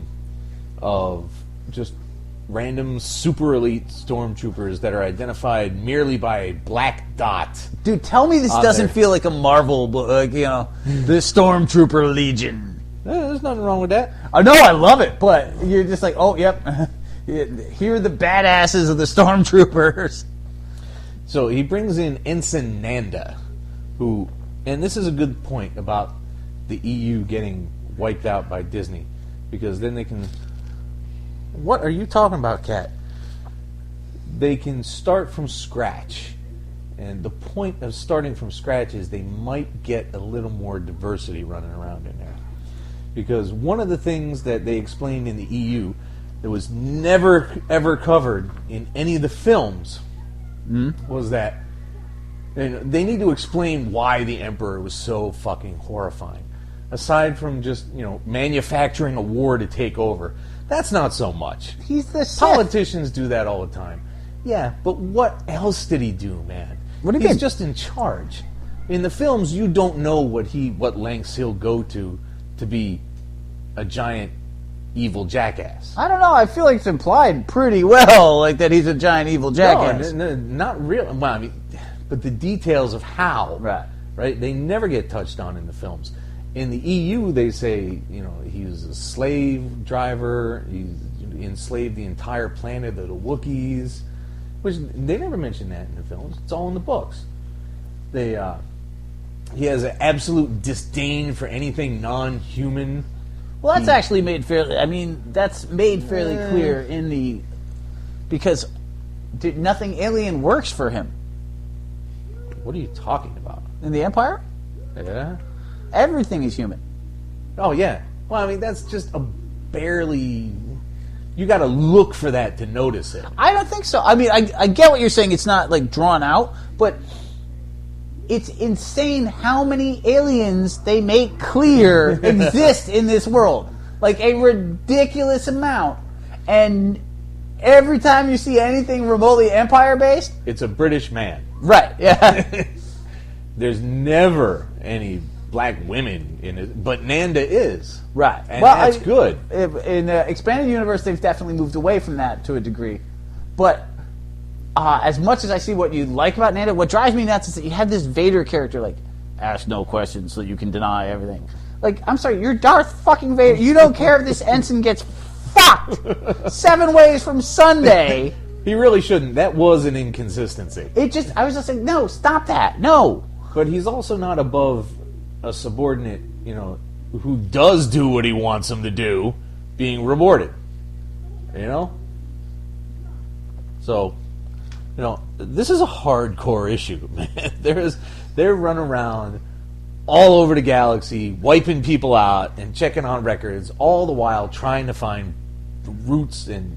of just random super elite stormtroopers that are identified merely by a black dot. Dude, tell me this doesn't feel like a Marvel book, the Stormtrooper Legion. There's nothing wrong with that. I know, I love it, but you're just like, oh, yep. Here are the badasses of the Stormtroopers. So he brings in Ensign Nanda, who And this is a good point about the EU getting wiped out by Disney, because then they can... What are you talking about, Kat? They can start from scratch. And the point of starting from scratch is they might get a little more diversity running around in there. Because one of the things that they explained in the EU that was never, ever covered in any of the films was that... And they need to explain why the Emperor was so fucking horrifying. Aside from just, manufacturing a war to take over. That's not so much. He's the Sith. Politicians do that all the time. Yeah, but what else did he do, man? What do you mean? He's just in charge. In the films, you don't know what lengths he'll go to be a giant evil jackass. I don't know. I feel like it's implied pretty well, like that he's a giant evil jackass. No, not really. Well, I mean, but the details of how, right? They never get touched on in the films. In the EU, they say, he was a slave driver. He enslaved the entire planet of the Wookiees, which they never mention that in the films. It's all in the books. He has an absolute disdain for anything non-human. Well, that's actually made fairly. I mean, that's made fairly clear in the because nothing alien works for him. What are you talking about? In the Empire? Yeah. Everything is human. Oh, yeah. Well, I mean, that's just a barely... You got to look for that to notice it. I don't think so. I mean, I get what you're saying. It's not, like, drawn out, but it's insane how many aliens they make clear exist in this world. Like, a ridiculous amount. And every time you see anything remotely Empire-based... It's a British man. Right, yeah. There's never any black women in it, but Nanda is. Right. And that's good. In the expanded universe, they've definitely moved away from that to a degree. But as much as I see what you like about Nanda, what drives me nuts is that you have this Vader character, like, ask no questions so you can deny everything. Like, I'm sorry, you're Darth fucking Vader. You don't care if this ensign gets fucked 7 ways from Sunday. He really shouldn't. That was an inconsistency. I was just like, no, stop that. No. But he's also not above a subordinate, who does do what he wants him to do, being rewarded. So, this is a hardcore issue, man. They're running around all over the galaxy, wiping people out and checking on records, all the while trying to find the roots and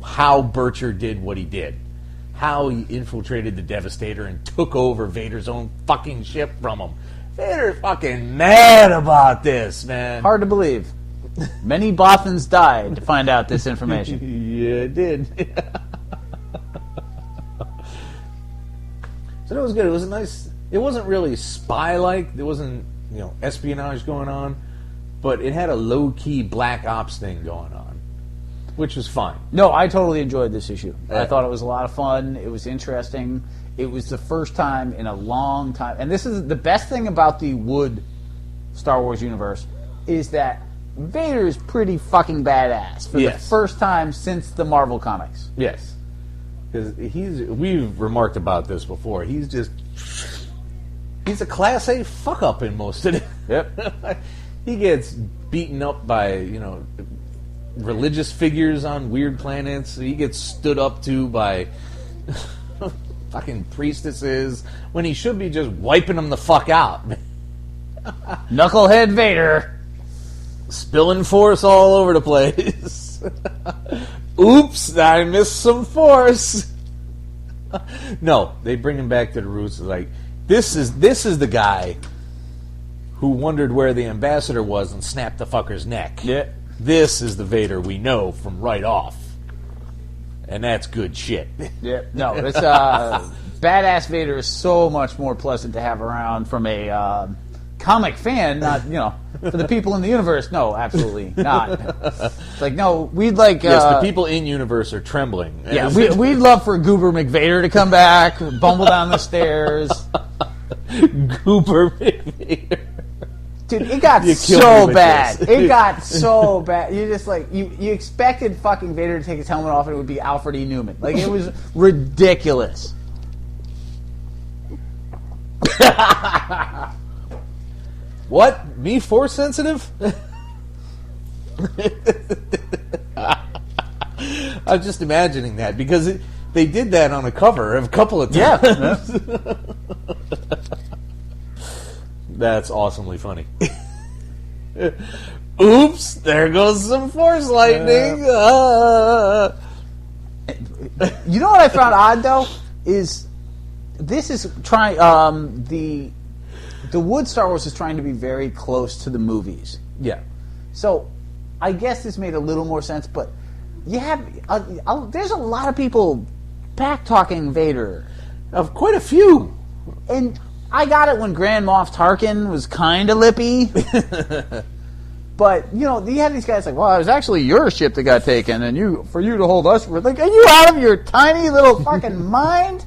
how Bircher did what he did. How he infiltrated the Devastator and took over Vader's own fucking ship from him. Vader's fucking mad about this, man. Hard to believe. Many Bothans died to find out this information. Yeah, it did. So that was good. It was a nice... It wasn't really spy-like. There wasn't, espionage going on. But it had a low-key Black Ops thing going on, which was fine. No, I totally enjoyed this issue. I thought it was a lot of fun. It was interesting. It was the first time in a long time. And this is the best thing about the Wood Star Wars universe is that Vader is pretty fucking badass for the first time since the Marvel comics. Yes. Because we've remarked about this before. He's a Class A fuck-up in most of it. Yep. He gets beaten up by, religious figures on weird planets. He gets stood up to by fucking priestesses when he should be just wiping them the fuck out. Knucklehead Vader. Spilling force all over the place. Oops, I missed some force. No, they bring him back to the roots. Like, this is the guy who wondered where the ambassador was and snapped the fucker's neck. Yeah. This is the Vader we know from right off. And that's good shit. Yeah. No, it's badass Vader is so much more pleasant to have around from a comic fan, not, for the people in the universe. No, absolutely not. It's like, no, we'd like... yes, the people in universe are trembling. Yeah, we'd love for Goober McVader to come back, bumble down the stairs. Goober McVader. Dude, it got so bad. It got so bad. You just you expected fucking Vader to take his helmet off and it would be Alfred E. Newman. Like, it was ridiculous. What? Me force sensitive? I'm just imagining that because they did that on a cover a couple of times. Yeah. That's awesomely funny. Oops, there goes some force lightning. You know what I found odd though is this is trying the wood Star Wars is trying to be very close to the movies. Yeah. So I guess this made a little more sense, but you have there's a lot of people back talking Vader. Of quite a few. And I got it when Grand Moff Tarkin was kind of lippy. But, you know, you had these guys like, well, it was actually your ship that got taken, and for you to hold us, we're like, are you out of your tiny little fucking mind?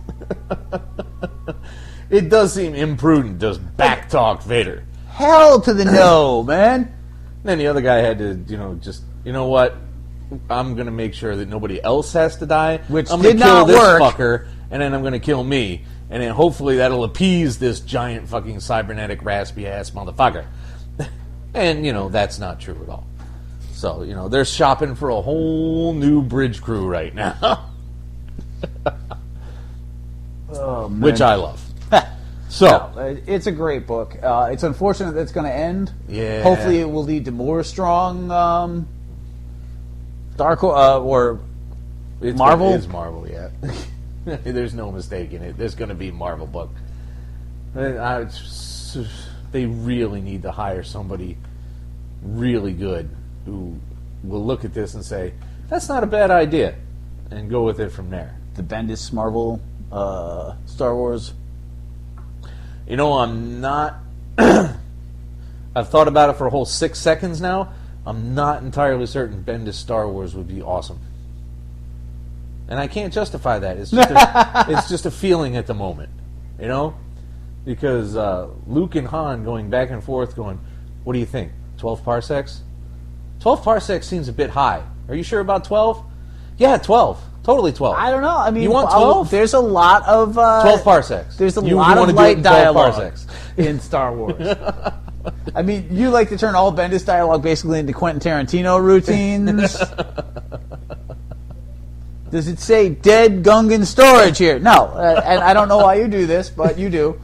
It does seem imprudent to backtalk Vader. Hell to the no, man. Then the other guy had to, you know what? I'm going to make sure that nobody else has to die. Which I'm did gonna kill not this work. fucker, and then I'm going to kill me. And then hopefully that'll appease this giant fucking cybernetic raspy-ass motherfucker. And, that's not true at all. So, they're shopping for a whole new bridge crew right now. Oh, man. Which I love. So, No, it's a great book. It's unfortunate that it's going to end. Yeah. Hopefully it will lead to more strong Dark or Marvel. It is Marvel, yeah. There's no mistaking it. There's going to be a Marvel book. They really need to hire somebody really good who will look at this and say, that's not a bad idea, and go with it from there. The Bendis Marvel Star Wars. I'm not... I've thought about it for a whole 6 seconds now. I'm not entirely certain Bendis Star Wars would be awesome. And I can't justify that. It's just a feeling at the moment, Because Luke and Han going back and forth going, what do you think, 12 parsecs? 12 parsecs seems a bit high. Are you sure about 12? Yeah, 12. Totally 12. I don't know. I mean, you want 12? There's a lot of 12 parsecs. There's a you lot wanna of do it light in 12 dialogue parsecs. in Star Wars. I mean, you like to turn all Bendis dialogue basically into Quentin Tarantino routines. Does it say dead Gungan storage here? No, and I don't know why you do this, but you do.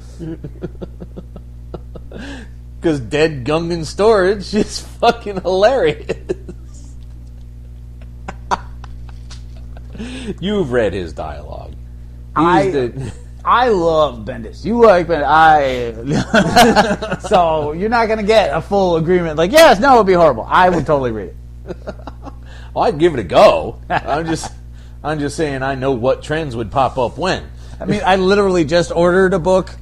Because dead Gungan storage is fucking hilarious. You've read his dialogue. I love Bendis. You like Bendis. So you're not going to get a full agreement. Like, yes, no, it would be horrible. I would totally read it. Well, I'd give it a go. I'm just saying I know what trends would pop up when. I mean, I literally just ordered a book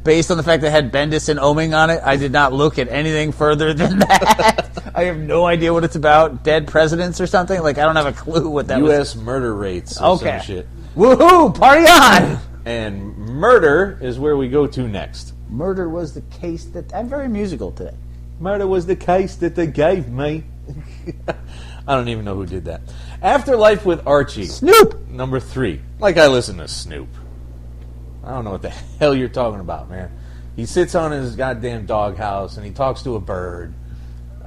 based on the fact that it had Bendis and Oming on it. I did not look at anything further than that. I have no idea what it's about. Dead presidents or something? Like, I don't have a clue what that was. U.S. murder rates or some shit. Woohoo! Party on! And murder is where we go to next. Murder was the case that... I'm very musical today. Murder was the case that they gave me. I don't even know who did that. Afterlife with Archie. Snoop! Number 3. Like I listen to Snoop. I don't know what the hell you're talking about, man. He sits on his goddamn doghouse and he talks to a bird.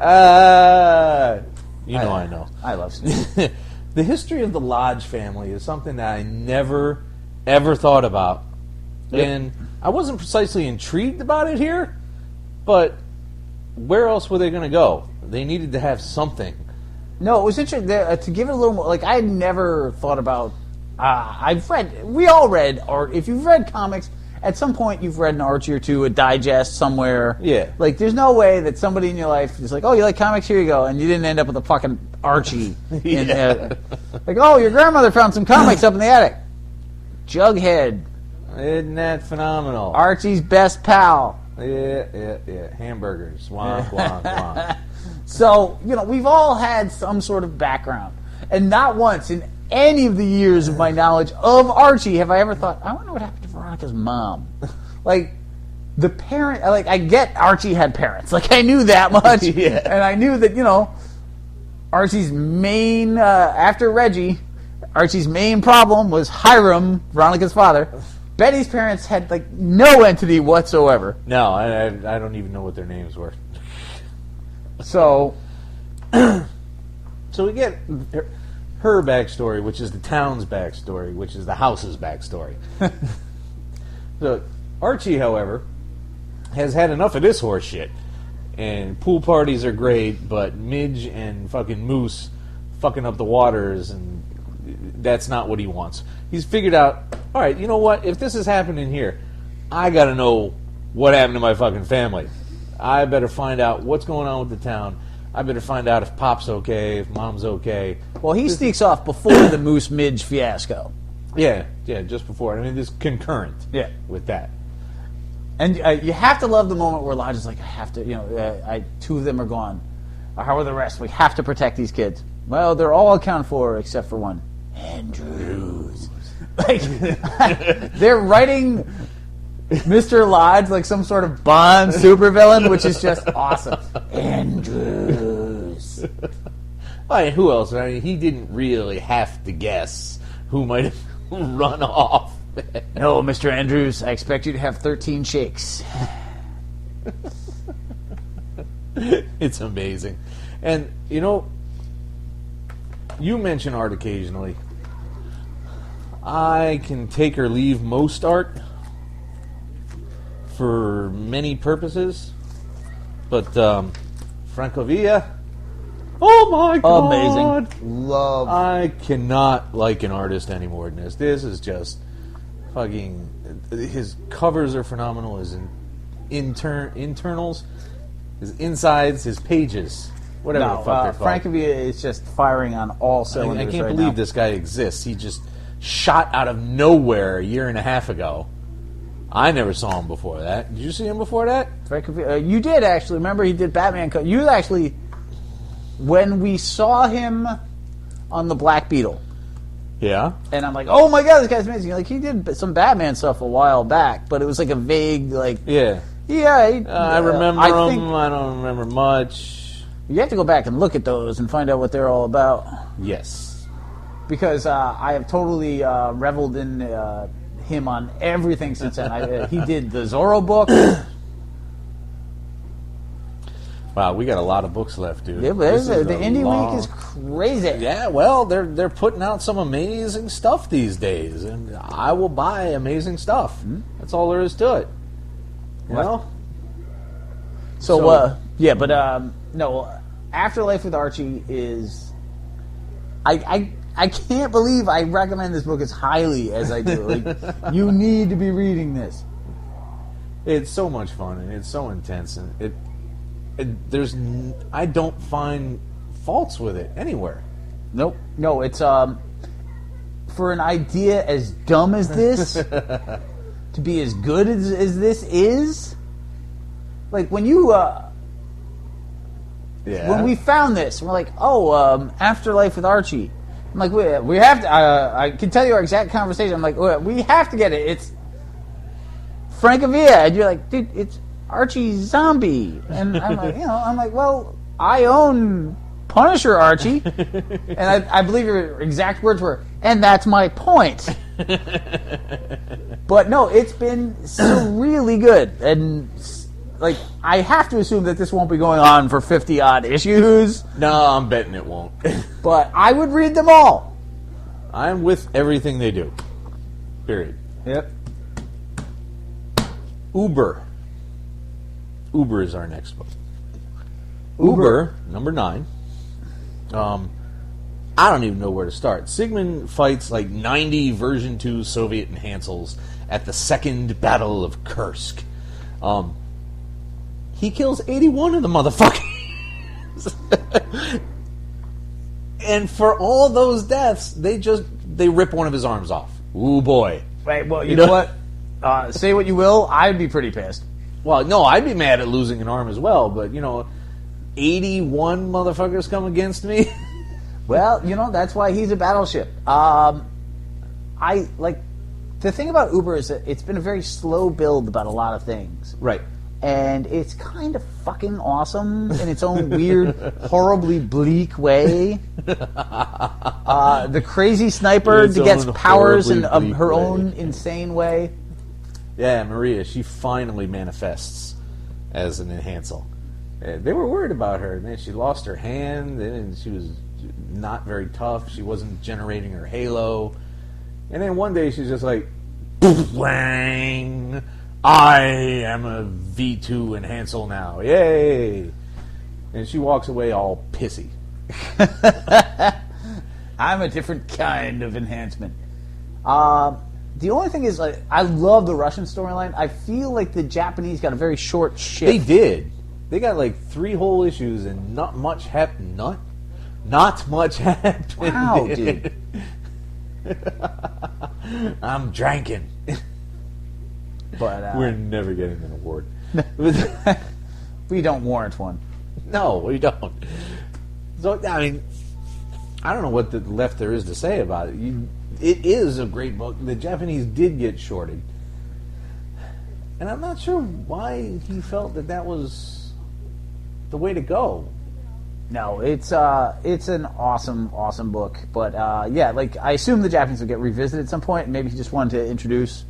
I know. I love Snoop. The history of the Lodge family is something that I never, ever thought about. Yep. And I wasn't precisely intrigued about it here, but where else were they going to go? They needed to have something. No, it was interesting. To give it a little more, like, I had never thought about... we all read, or if you've read comics, at some point you've read an Archie or two, a digest somewhere. Yeah. Like, there's no way that somebody in your life is like, oh, you like comics? Here you go. And you didn't end up with a fucking Archie. Like, oh, your grandmother found some comics up in the attic. Jughead. Isn't that phenomenal? Archie's best pal. Yeah. Hamburgers. Womp, womp, womp. So, we've all had some sort of background. And not once in any of the years of my knowledge of Archie have I ever thought, I wonder what happened to Veronica's mom. Like, the parent, like, I get Archie had parents. Like, I knew that much. Yeah. And I knew that, Archie's after Reggie, Archie's main problem was Hiram, Veronica's father. Betty's parents had like no entity whatsoever. No, I don't even know what their names were. So we get her backstory, which is the town's backstory, which is the house's backstory. So Archie, however, has had enough of this horse shit. And pool parties are great, but Midge and fucking Moose fucking up the waters, and that's not what he wants. He's figured out, all right, you know what? If this is happening here, I gotta know what happened to my fucking family. I better find out what's going on with the town. I better find out if Pop's okay, if Mom's okay. well, he sneaks off before the Moose Midge fiasco. Yeah, just before. I mean, this concurrent with that. And you have to love the moment where Lodge is like, I have to, two of them are gone. How are the rest? We have to protect these kids. Well, they're all accounted for except for one. Andrews. Like, they're writing Mr. Lodge like some sort of Bond supervillain, which is just awesome. Andrews. I mean, who else? I mean, he didn't really have to guess who might have run off. No, Mr. Andrews, I expect you to have 13 shakes. It's amazing. And, you know, you mention art occasionally. I can take or leave most art for many purposes. But Francavilla, oh my god! Amazing. Love. I cannot like an artist any more than this. This is just fucking... His covers are phenomenal. His internals, his insides, his pages. Whatever the fuck they're called. Francavilla is just firing on all cylinders. I can't believe this guy exists. He just shot out of nowhere a year and a half ago. I never saw him before that. Did you see him before that? You did, actually. Remember, he did Batman. You actually, when we saw him on the Black Beetle. Yeah. And I'm like, oh my god, this guy's amazing. Like, he did some Batman stuff a while back, but it was like a vague, like... Yeah. Yeah. I remember him. I don't remember much. You have to go back and look at those and find out what they're all about. Yes. Because I have totally reveled in him on everything since then. He did the Zorro book. Wow, we got a lot of books left, dude. Yeah, but the indie week is crazy. Yeah, well, they're putting out some amazing stuff these days, and I will buy amazing stuff. Mm-hmm. That's all there is to it. Well, no, Afterlife with Archie is... I can't believe I recommend this book as highly as I do. Like, you need to be reading this. It's so much fun, and it's so intense, and I don't find faults with it anywhere. Nope. No, it's for an idea as dumb as this to be as good as this is. Like, when you when we found this, we're like, Afterlife with Archie. I'm like, we have to. I can tell you our exact conversation. I'm like, we have to get it. It's Francavilla, and you're like, dude, it's Archie Zombie, and I'm like, well, I own Punisher Archie, and I believe your exact words were, and that's my point. But no, it's been really good, and like, I have to assume that this won't be going on for 50-odd issues. No, I'm betting it won't. But I would read them all. I'm with everything they do. Period. Yep. Uber is our next book. Uber, number 9. I don't even know where to start. Sigmund fights like 90 version 2 Soviet enhancels at the Second Battle of Kursk. He kills 81 of the motherfuckers. And for all those deaths, they rip one of his arms off. Ooh, boy. Right, well, you know what? Say what you will, I'd be pretty pissed. Well, no, I'd be mad at losing an arm as well, but, 81 motherfuckers come against me. Well, that's why he's a Battleship. The thing about Uber is that it's been a very slow build about a lot of things. Right. And it's kind of fucking awesome in its own weird, horribly bleak way. The crazy sniper gets powers in her own insane way. Yeah, Maria. She finally manifests as an enhancel. They were worried about her, and then she lost her hand, and she was not very tough. She wasn't generating her halo. And then one day she's just like, bang! I am a V2 enhancel now. Yay! And she walks away all pissy. I'm a different kind of enhancement. The only thing is, like, I love the Russian storyline. I feel like the Japanese got a very short shift. They did. They got like 3 whole issues, and not much happened. Not much happened. Wow, dude. I'm drinking. But we're never getting an award. We don't warrant one. No, we don't. So, I mean, I don't know what left there is to say about it. It is a great book. The Japanese did get shorted. And I'm not sure why he felt that was the way to go. No, it's an awesome book. But, yeah, like, I assume the Japanese will get revisited at some point. Maybe he just wanted to introduce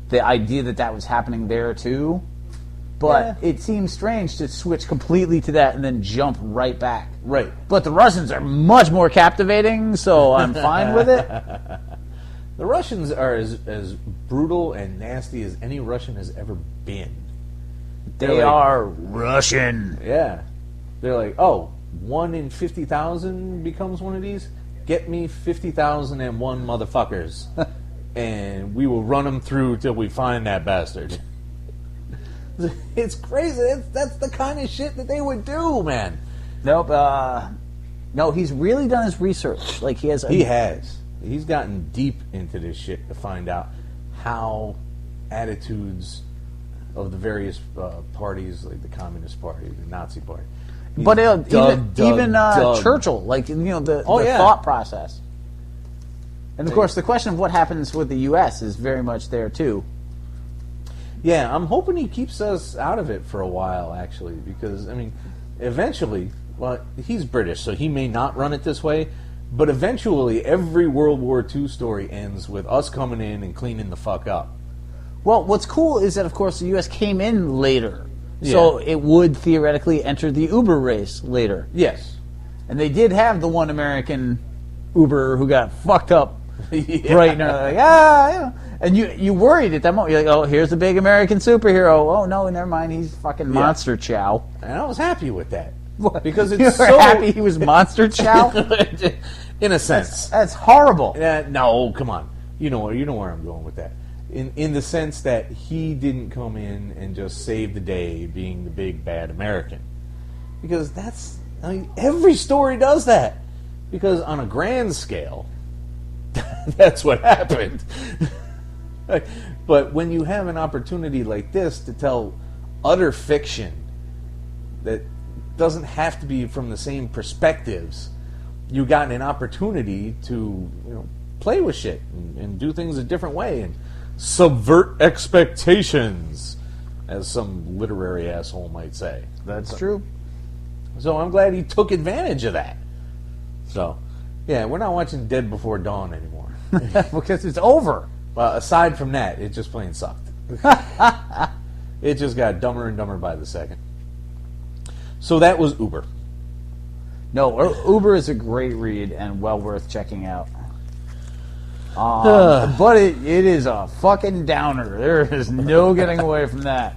the idea that was happening there, too. But it seems strange to switch completely to that and then jump right back. Right. But the Russians are much more captivating, so I'm fine with it. The Russians are as brutal and nasty as any Russian has ever been. They are Russian. Yeah. They're like, oh, 1 in 50,000 becomes one of these? Get me 50,001 motherfuckers. And we will run them through till we find that bastard. It's crazy. That's the kind of shit that they would do, man. Nope. No, he's really done his research. Like, he has. He's gotten deep into this shit to find out how attitudes of the various parties, like the Communist Party, the Nazi Party. But even Churchill, like, you know, the thought process. And of course, the question of what happens with the U.S. is very much there too. Yeah, I'm hoping he keeps us out of it for a while, actually, because, I mean, eventually, well, he's British, so he may not run it this way, but eventually every World War II story ends with us coming in and cleaning the fuck up. Well, what's cool is that, of course, the U.S. came in later, so it would theoretically enter the Uber race later. Yes. And they did have the one American Uber who got fucked up right now. Like, yeah. And you worried at that moment. You're like, oh, here's the big American superhero. Oh, no, never mind. He's fucking Monster Chow. And I was happy with that. What? Because it's you were so happy he was Monster Chow? In a sense. That's horrible. No, come on. You know where I'm going with that. In the sense that he didn't come in and just save the day being the big bad American. Because every story does that. Because on a grand scale, that's what happened. But when you have an opportunity like this to tell utter fiction that doesn't have to be from the same perspectives, you got an opportunity to play with shit and do things a different way and subvert expectations, as some literary asshole might say. That's true. So I'm glad he took advantage of that. So, yeah, we're not watching Dead Before Dawn anymore. Because it's over. Well, aside from that, it just plain sucked. It just got dumber and dumber by the second. So that was Uber. No, Uber is a great read and well worth checking out. But it is a fucking downer. There is no getting away from that.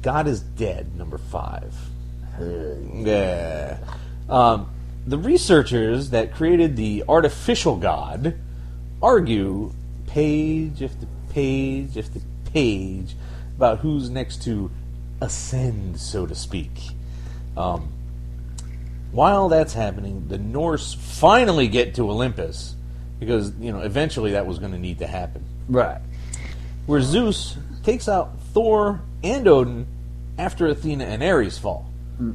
God is Dead, number 5. Yeah. The researchers that created the artificial god argue page after page after page about who's next to ascend, so to speak. While that's happening, the Norse finally get to Olympus because, eventually that was going to need to happen. Right. Where Zeus takes out Thor and Odin after Athena and Ares fall.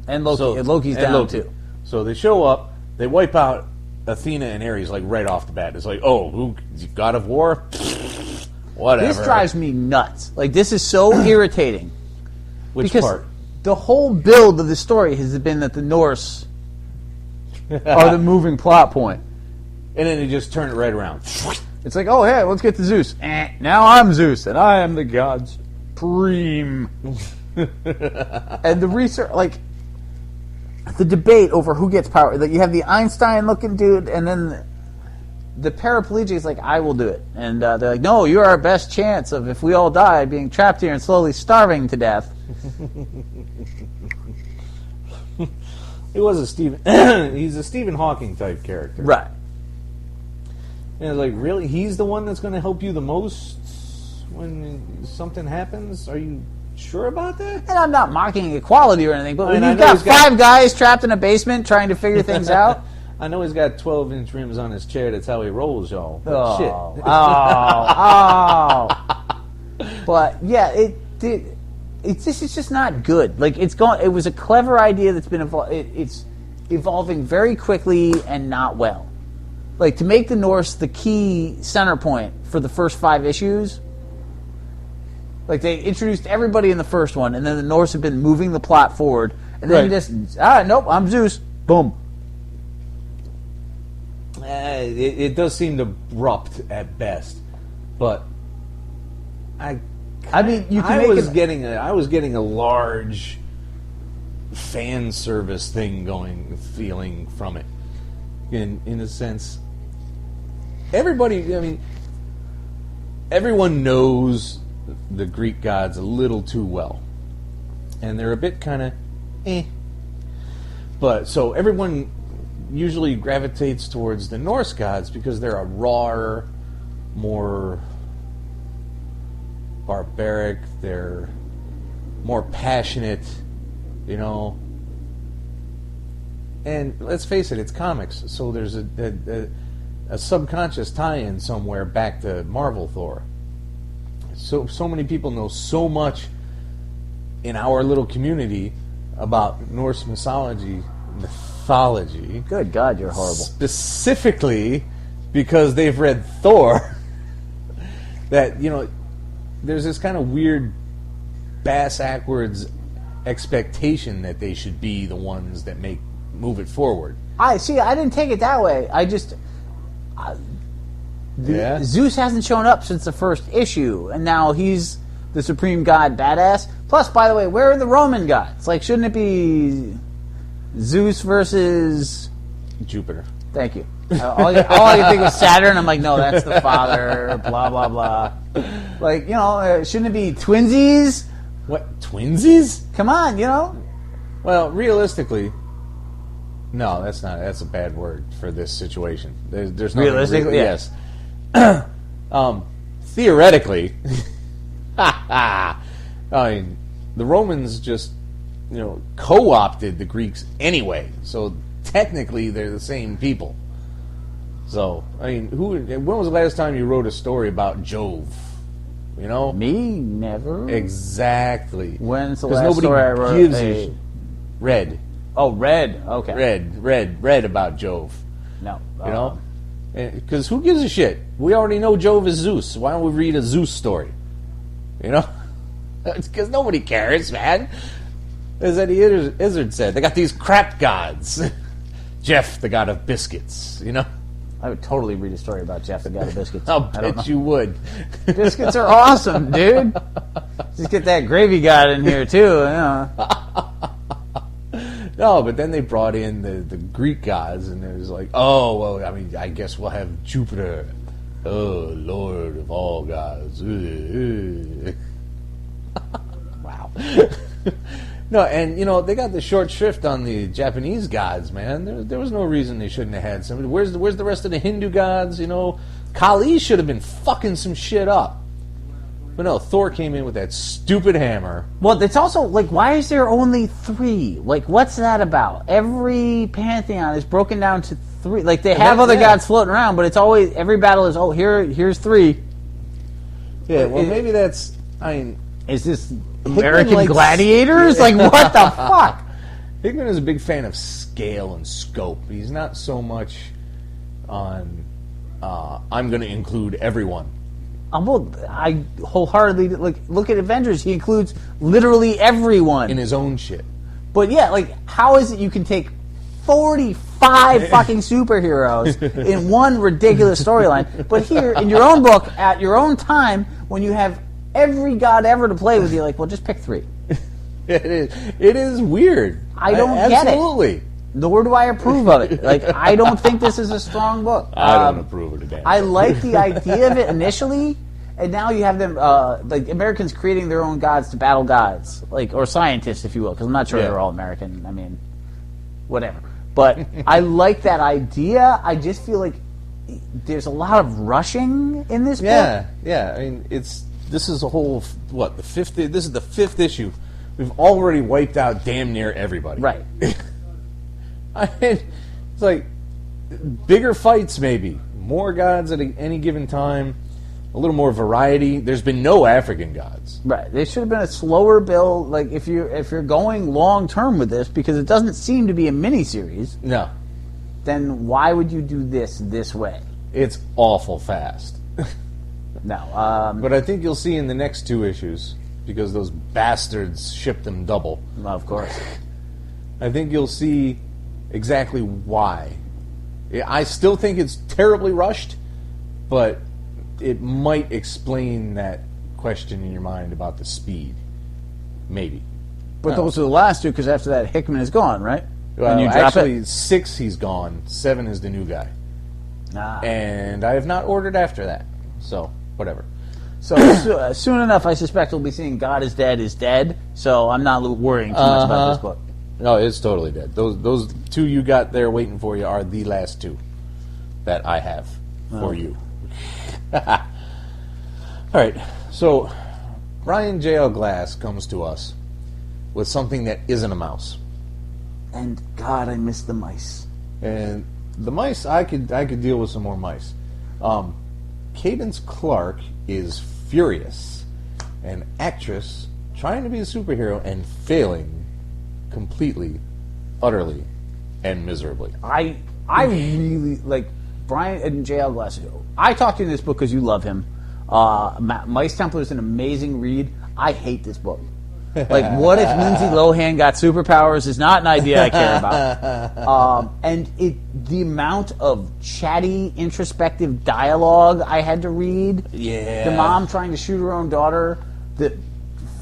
And Loki. Loki's down too. So they show up, they wipe out Athena and Ares like right off the bat. It's like, oh, who, God of War? Whatever. This drives me nuts. Like, this is so irritating. Which part? The whole build of the story has been that the Norse are the moving plot point. and then they just turn it right around. It's like, oh, hey, let's get to Zeus. Now I'm Zeus, and I am the gods supreme. And the research, like, the debate over who gets power. Like, you have the Einstein-looking dude, and then the paraplegic is like, I will do it. And they're like, no, you're our best chance of, if we all die, being trapped here and slowly starving to death. It was a Stephen. He's a Stephen Hawking type character, Right. And it's like, really, he's the one that's going to help you the most when something happens. Are you sure about that? And I'm not mocking equality or anything, but when I you've know got he's got- 5 guys trapped in a basement trying to figure things out. I know he's got 12-inch rims on his chair. That's how he rolls, y'all. But Oh, shit. But yeah, this is just not good. Like, it was a clever idea that's been it's evolving very quickly and not well. Like, to make the Norse the key center point for the first 5 issues. Like, they introduced everybody in the first one, and then the Norse have been moving the plot forward, and then Right. just nope, I'm Zeus. Boom. It does seem abrupt at best, but I mean, you can I make was it. getting a large fan service thing feeling from it. In a sense, everybody. I mean, everyone knows the Greek gods a little too well, and they're a bit kind of But so everyone usually gravitates towards the Norse gods because they're a rawer, more barbaric, they're more passionate, you know. And let's face it, it's comics, so there's a subconscious tie-in somewhere back to Marvel Thor. So many people know so much in our little community about Norse mythology. Good God, you're horrible. Specifically because they've read Thor. That, you know, there's this kind of weird bass-ackwards expectation that they should be the ones that move it forward. I didn't take it that way. Yeah? Zeus hasn't shown up since the first issue, and now he's the supreme god badass. Plus, by the way, where are the Roman gods? Like, shouldn't it be Zeus versus... Jupiter. Thank you. All I can think was Saturn. I'm like, no, that's the father, blah, blah, blah. Like, you know, shouldn't it be twinsies? What, twinsies? Come on, you know? Well, realistically... No, that's a bad word for this situation. There's nothing Realistically, yes. Theoretically, I mean, the Romans just, you know, co-opted the Greeks anyway. So technically, they're the same people. So, I mean, when was the last time you wrote a story about Jove? You know, Me? Never. exactly. When's the 'Cause last nobody story I wrote? gives a Red. Oh, Red. Okay. Read about Jove. No. You know? Because who gives a shit? We already know Jove is Zeus. Why don't we read a Zeus story? You know? It's because nobody cares, man. As Eddie Izzard said, they got these crap gods. Jeff, the god of biscuits, you know? I would totally read a story about Jeff, the god of biscuits. I'll I don't bet know. you would. Biscuits are awesome, dude. Just get that gravy god in here, too. You know. No, but then they brought in the Greek gods, and it was like, oh, well, I mean, I guess we'll have Jupiter. Oh, Lord of all gods. Wow. No, and, you know, they got the short shrift on the Japanese gods, man. There was no reason they shouldn't have had somebody. Where's the rest of the Hindu gods, you know? Kali should have been fucking some shit up. But no, Thor came in with that stupid hammer. Well, it's also, like, why is there only 3? Like, what's that about? Every pantheon is broken down to 3. Like, they have other gods floating around, but it's always, every battle is, here's 3. Yeah, well, maybe that's, I mean... Is this American likes- Gladiators? Like, what the fuck? Hickman is a big fan of scale and scope. He's not so much on, I'm going to include everyone. Well, I wholeheartedly look at Avengers. He includes literally everyone In his own shit. But yeah, like, how is it you can take 40 5 fucking superheroes in one ridiculous storyline. But here, in your own book, at your own time, when you have every god ever to play with, you're like, well, just pick 3. It is weird. I don't get it. Absolutely. Nor do I approve of it. Like, I don't think this is a strong book. I don't approve of it. I like the idea of it initially, and now you have them, like Americans creating their own gods to battle gods, like, or scientists, if you will, because I'm not sure they're all American. I mean, whatever. But I like that idea. I just feel like there's a lot of rushing in this book. Yeah. I mean, this is a whole this is the 5th issue. We've already wiped out damn near everybody. Right. I mean, it's like bigger fights, maybe more gods at any given time, a little more variety. There's been no African gods. Right. They should have been a slower build. Like if you're going long term with this, because it doesn't seem to be a miniseries. No. Then why would you do this way? It's awful fast. No. But I think you'll see in the next 2 issues, because those bastards shipped them double. Of course. I think you'll see exactly why. I still think it's terribly rushed, but it might explain that question in your mind about the speed. Maybe. But those are the last 2, because after that, Hickman is gone, right? Well, and you drop actually, 6 he's gone. 7 is the new guy. And I have not ordered after that. So, whatever. So soon enough, I suspect we'll be seeing God is Dead, so I'm not worrying too much about this book. No, it's totally dead. Those 2 you got there waiting for you are the last 2 that I have for you. All right, so Brian J.L. Glass comes to us with something that isn't a mouse. And God, I miss the mice. And the mice, I could deal with some more mice. Cadence Clark is furious. An actress trying to be a superhero and failing completely, utterly, and miserably. I really like Brian and J.L. Glass. I talked to you in this book because you love him. Mice Templar is an amazing read. I hate this book. Like, what if Lindsay Lohan got superpowers is not an idea I care about. And the amount of chatty, introspective dialogue I had to read. Yeah. The mom trying to shoot her own daughter. The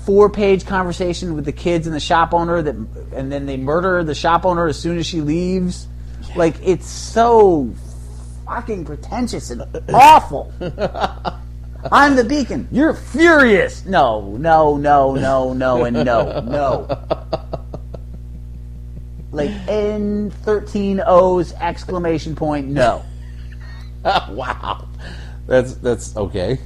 4-page conversation with the kids and the shop owner, and then they murder the shop owner as soon as she leaves. Yeah. Like, it's so fucking pretentious and awful. I'm the beacon. You're furious. No, and no. Like N13 O's exclamation point, no. Wow. That's okay.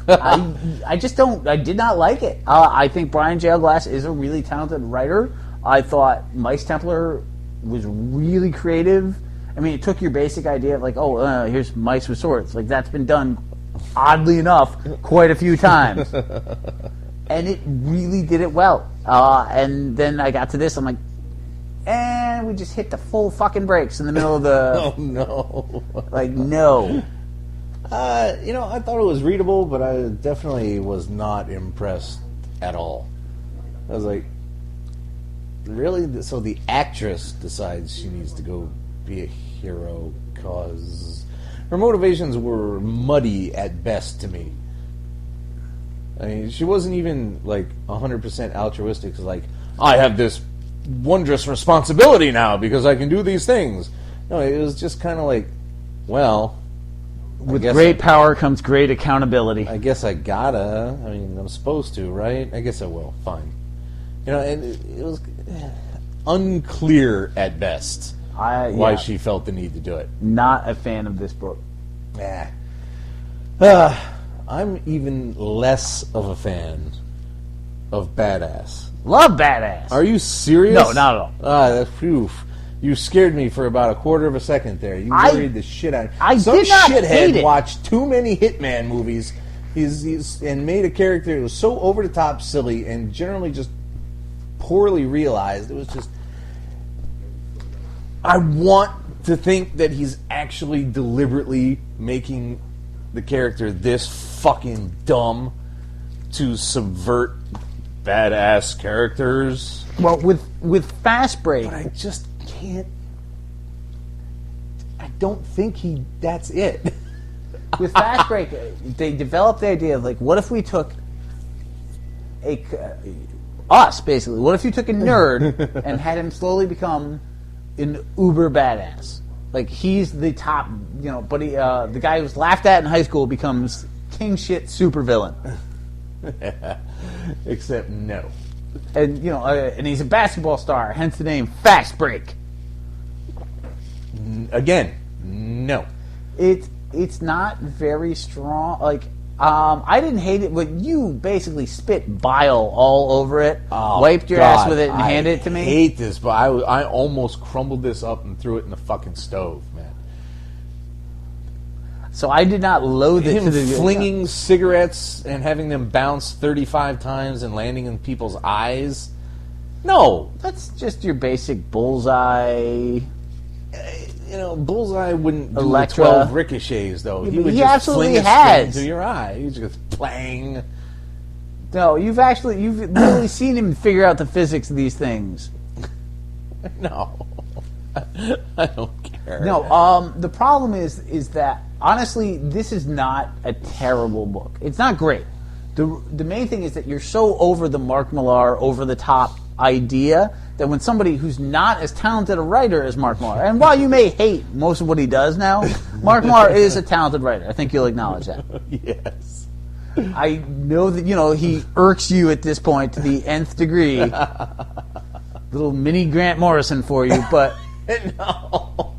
I just don't. I did not like it. I think Brian J. L. Glass is a really talented writer. I thought Mice Templar was really creative. I mean, it took your basic idea of like, here's mice with swords. Like, that's been done, oddly enough, quite a few times. And it really did it well. And then I got to this, I'm like, and we just hit the full fucking brakes in the middle of the... Oh, no. Like, no. I thought it was readable, but I definitely was not impressed at all. I was like, really? So the actress decides she needs to go be a hero because her motivations were muddy at best to me. I mean, she wasn't even like 100% altruistic. It's like, I have this wondrous responsibility now because I can do these things. No, it was just kind of like, well, with great power comes great accountability. I guess I gotta. I mean, I'm supposed to, right? I guess I will. Fine. And it was unclear at best why she felt the need to do it. Not a fan of this book. I'm even less of a fan of Badass. Love Badass. Are you serious? No, not at all. Phew. You scared me for about a quarter of a second there. You worried the shit out of me. Some did not hate it. Watched too many Hitman movies and made a character that was so over the top silly and generally just poorly realized. It was just... I want to think that he's actually deliberately making the character this fucking dumb to subvert badass characters. Well, with Fast Break... But I just can't... don't think that's it. With Fast Break, they developed the idea of, like, what if we took us, basically. What if you took a nerd and had him slowly become an uber badass? Like, he's the top, but the guy who was laughed at in high school becomes king shit supervillain. Except no. And, and he's a basketball star, hence the name Fast Break. Again, no. It's not very strong. Like, I didn't hate it, but you basically spit bile all over it, wiped your ass with it, and handed it to me. I hate this, but I almost crumbled this up and threw it in the fucking stove, man. So I did not loathe it to the flinging cigarettes and having them bounce 35 times and landing in people's eyes. No, that's just your basic Bullseye. Bullseye wouldn't do Electra. 12 ricochets, though. Yeah, he would he just absolutely fling it has. straight into your eye. He's just plang. No, you've literally seen him figure out the physics of these things. No. I don't care. No, the problem is that, honestly, this is not a terrible book. It's not great. The main thing is that you're so over the Mark Millar, over-the-top idea that when somebody who's not as talented a writer as Mark Millar, and while you may hate most of what he does now, Mark Millar is a talented writer. I think you'll acknowledge that. Yes. I know that, he irks you at this point to the nth degree. Little mini Grant Morrison for you, but... No.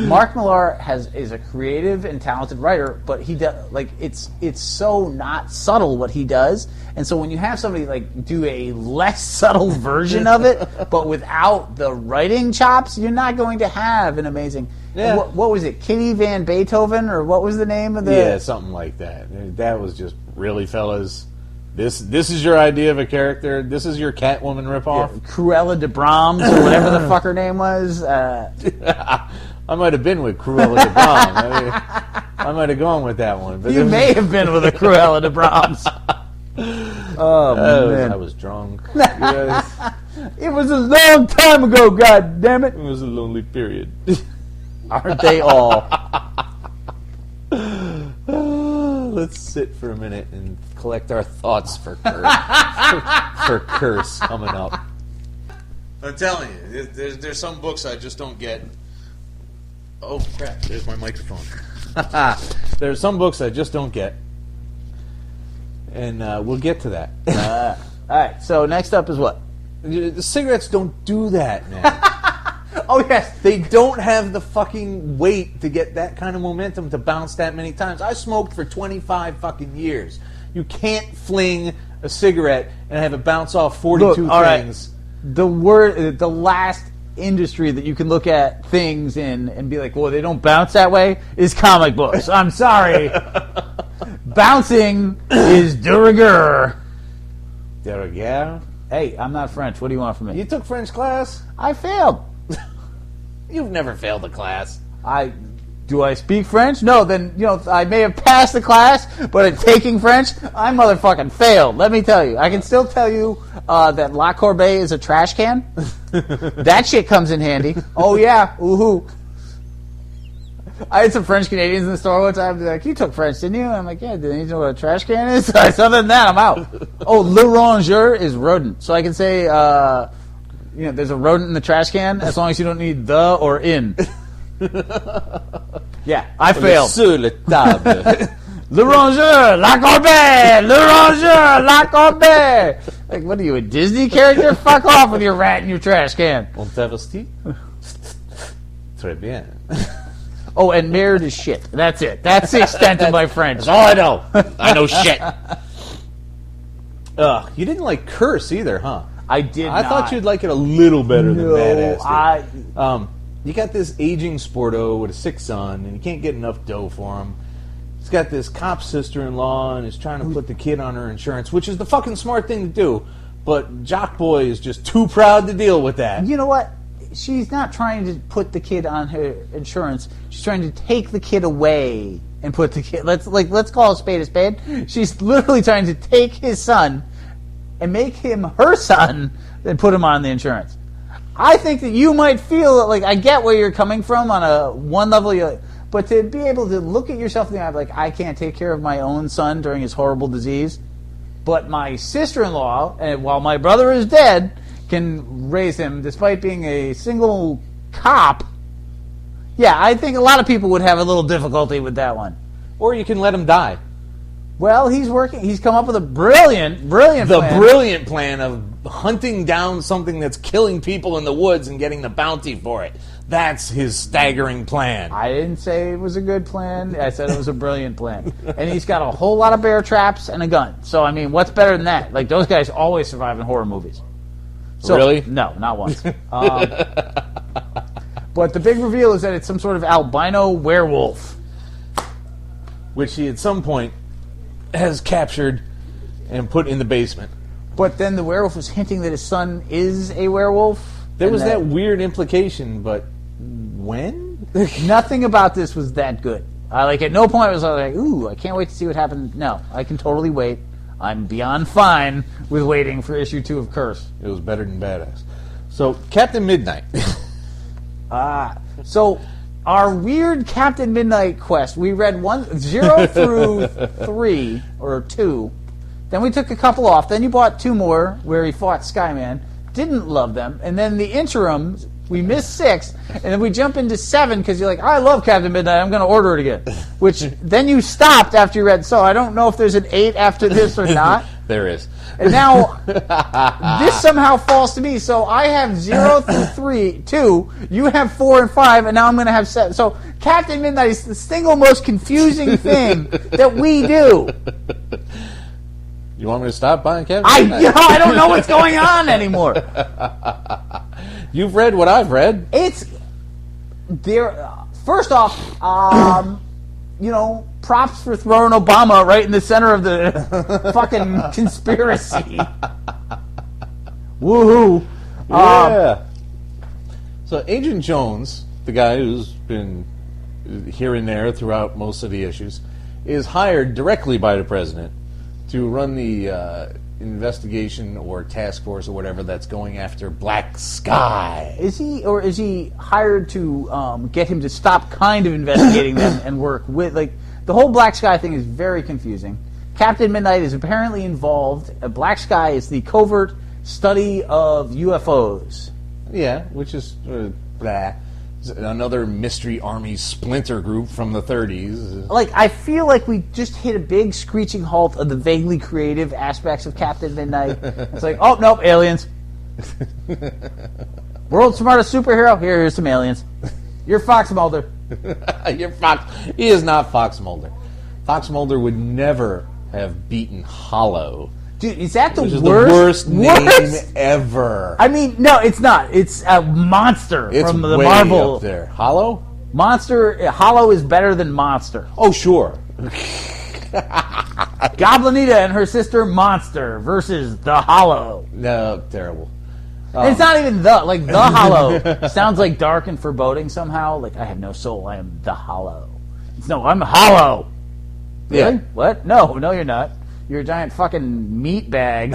Mark Millar is a creative and talented writer, but he does, it's so not subtle what he does, and so when you have somebody do a less subtle version of it, but without the writing chops, you're not going to have an amazing. Yeah. What was it, Kitty Van Beethoven, or what was the name of the? Yeah, something like that. That was just really, fellas. This is your idea of a character. This is your Catwoman ripoff. Yeah, Cruella de Brahms or whatever the fuck her name was. I might have been with Cruella de Brahms. I might have gone with that one. But you may have been with a Cruella de Brahms. Oh, man. I was drunk. It was a long time ago, God damn it. It was a lonely period. Aren't they all? Let's sit for a minute and collect our thoughts for Curse coming up. I'm telling you, there's some books I just don't get. Oh, crap, there's my microphone. There's some books I just don't get. And we'll get to that. All right, so next up is what? The cigarettes don't do that, man. Oh, yes. They don't have the fucking weight to get that kind of momentum to bounce that many times. I smoked for 25 fucking years. You can't fling a cigarette and have it bounce off 42 things. Right. The last industry that you can look at things in and be like, well, they don't bounce that way, is comic books. I'm sorry. Bouncing is de rigueur. De rigueur? Hey, I'm not French. What do you want from me? You took French class? I failed. You've never failed a class. Do I speak French? No, then, I may have passed the class, but at taking French, I motherfucking failed. Let me tell you. I can still tell you that La Corbeille is a trash can. That shit comes in handy. Oh, yeah. Ooh-hoo. I had some French Canadians in the store one time. They're like, you took French, didn't you? I'm like, yeah, didn't you know what a trash can is? So other than that, I'm out. Oh, le rangeur is rodent. So I can say, there's a rodent in the trash can as long as you don't need the or in. Yeah, I failed. Sur le table. Le rangeur, la corbeille, le rangeur, la corbeille. Like, what are you, a Disney character? Fuck off with your rat in your trash can. On t'investit? Très bien. Oh, and married is shit. That's it. That's the extent of my French. That's all I know. I know shit. You didn't like Curse either, huh? I did not. I thought you'd like it a little better than Badass. No, you got this aging sporto with a sick son, and you can't get enough dough for him. He's got this cop sister-in-law, and is trying to put the kid on her insurance, which is the fucking smart thing to do. But Jock Boy is just too proud to deal with that. You know what? She's not trying to put the kid on her insurance. She's trying to take the kid away and put the kid. Let's call a spade a spade. She's literally trying to take his son and make him her son, then put him on the insurance. I think that you might feel like I get where you're coming from on a one level, but to be able to look at yourself in the eye, like I can't take care of my own son during his horrible disease, but my sister-in-law, and while my brother is dead, can raise him despite being a single cop. Yeah, I think a lot of people would have a little difficulty with that one. Or you can let him die. Well, he's working. He's come up with a brilliant plan. The brilliant plan of hunting down something that's killing people in the woods and getting the bounty for it. That's his staggering plan. I didn't say it was a good plan. I said it was a brilliant plan. And he's got a whole lot of bear traps and a gun. So, I mean, what's better than that? Like, those guys always survive in horror movies. So, really? No, not once. But the big reveal is that it's some sort of albino werewolf. Which he, at some point, has captured and put in the basement. But then the werewolf was hinting that his son is a werewolf. There was that weird implication, but when? Nothing about this was that good. Like, at no point was I like, ooh, I can't wait to see what happens. No, I can totally wait. I'm beyond fine with waiting for issue 2 of Curse. It was better than Badass. So, Captain Midnight. So, our weird Captain Midnight quest, we read 0 through 3, or 2. Then we took a couple off. Then you bought 2 more, where he fought Skyman. Didn't love them. And then the interim, we missed 6. And then we jump into 7, because you're like, I love Captain Midnight, I'm going to order it again. Which, then you stopped after you read, so I don't know if there's an 8 after this or not. There is. And now, this somehow falls to me. So I have 0 through 2. You have 4 and 5, and now I'm going to have 7. So Captain Midnight is the single most confusing thing that we do. You want me to stop buying Captain Midnight? I don't know what's going on anymore. You've read what I've read. It's there. First off, props for throwing Obama right in the center of the fucking conspiracy. Woohoo! Yeah. So Agent Jones, the guy who's been here and there throughout most of the issues, is hired directly by the president to run the investigation or task force or whatever that's going after Black Sky. Is he hired to get him to stop kind of investigating them and work with, like, the whole Black Sky thing is very confusing. Captain Midnight is apparently involved. Black Sky is the covert study of UFOs. Yeah, which is another mystery army splinter group from the 30s. Like, I feel like we just hit a big screeching halt of the vaguely creative aspects of Captain Midnight. It's like, oh, nope, aliens. World's smartest superhero? Here's some aliens. You're Fox Mulder. You're Fox. He is not Fox Mulder. Fox Mulder would never have beaten Hollow. Dude, is that the which is worst? The worst name ever. I mean, no, it's not. It's a monster from the way Marvel. Up there. Hollow? Hollow is better than Monster. Oh, sure. Goblinita and her sister Monster versus the Hollow. No, terrible. It's not even the Hollow. Sounds like dark and foreboding somehow. Like, I have no soul. I am the Hollow. No, I'm Hollow. Really? Yeah. What? No, you're not. You're a giant fucking meat bag.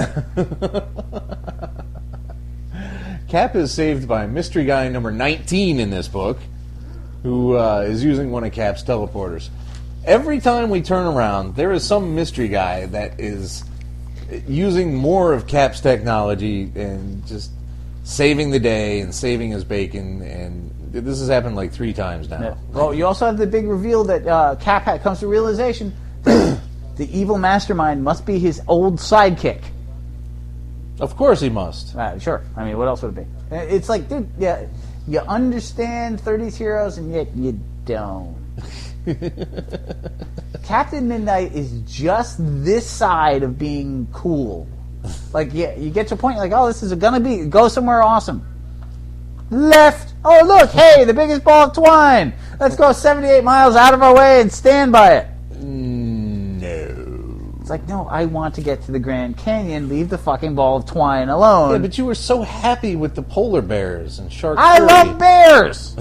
Cap is saved by mystery guy number 19 in this book, who is using one of Cap's teleporters. Every time we turn around, there is some mystery guy that is using more of Cap's technology and just saving the day and saving his bacon, and this has happened like 3 times now. Yeah. Well, you also have the big reveal that Cap comes to realization that the evil mastermind must be his old sidekick. Of course he must. Sure. I mean, what else would it be? It's like, dude, yeah, you understand 30s heroes, and yet you don't. Captain Midnight is just this side of being cool. Like, yeah, you get to a point, you're like, oh, this is gonna be, go somewhere awesome. Left. Oh, look, hey, the biggest ball of twine. Let's go 78 miles out of our way and stand by it. It's like, no, I want to get to the Grand Canyon. Leave the fucking ball of twine alone. Yeah, but you were so happy with the polar bears and Shark I Fury. love bears!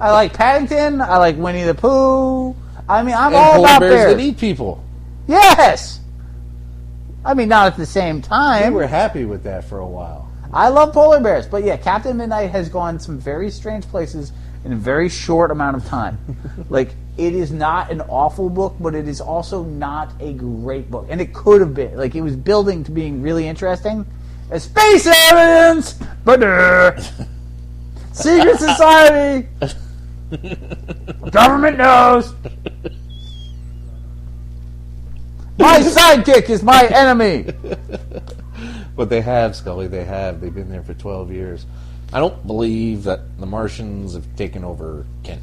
I like Paddington. I like Winnie the Pooh. I mean, I'm all about bears bears. that eat people. Yes! I mean, not at the same time. We were happy with that for a while. I love polar bears, but yeah, Captain Midnight has gone some very strange places in a very short amount of time. Like, it is not an awful book, but it is also not a great book. And it could have been. Like, it was building to being really interesting. A space aliens! Secret society! Government knows! My sidekick is my enemy! But they have, Scully, they have. They've been there for 12 years. I don't believe that the Martians have taken over Kent.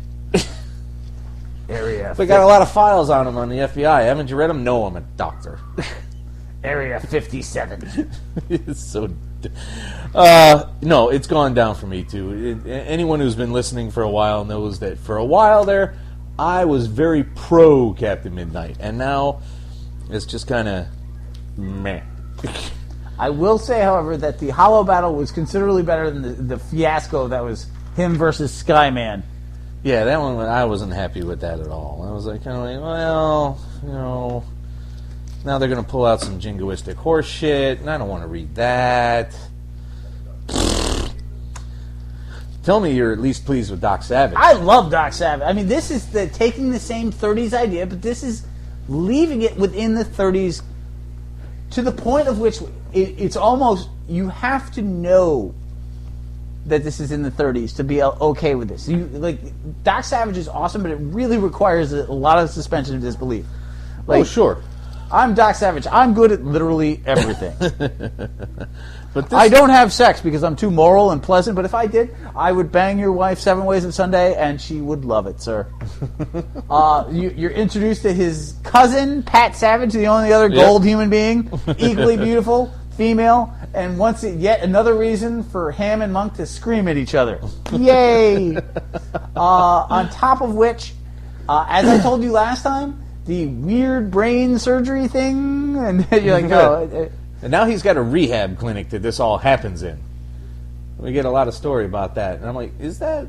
Area. They got a lot of files on them on the FBI. Haven't you read them? No, I'm a doctor. Area 57. It's so... no, it's gone down for me, too. Anyone who's been listening for a while knows that for a while there, I was very pro Captain Midnight. And now, it's just kind of meh. I will say, however, that the Hollow battle was considerably better than the fiasco that was him versus Skyman. Yeah, that one, I wasn't happy with that at all. I was like, kind of like, well, you know, now they're going to pull out some jingoistic horse shit, and I don't want to read that. Tell me you're at least pleased with Doc Savage. I love Doc Savage. I mean, this is taking the same 30s idea, but this is leaving it within the 30s to the point of which it's almost, you have to know that this is in the 30s to be okay with this. Doc Savage is awesome, but it really requires a lot of suspension of disbelief. Oh, sure. I'm Doc Savage. I'm good at literally everything. But I don't have sex because I'm too moral and pleasant, but if I did, I would bang your wife 7 ways of Sunday, and she would love it, sir. You're introduced to his cousin, Pat Savage, the only other gold human being, equally beautiful, female, and yet another reason for Ham and Monk to scream at each other. Yay! On top of which, as I told you last time, the weird brain surgery thing, and you're like, no. And now he's got a rehab clinic that this all happens in. We get a lot of story about that. And I'm like, is that...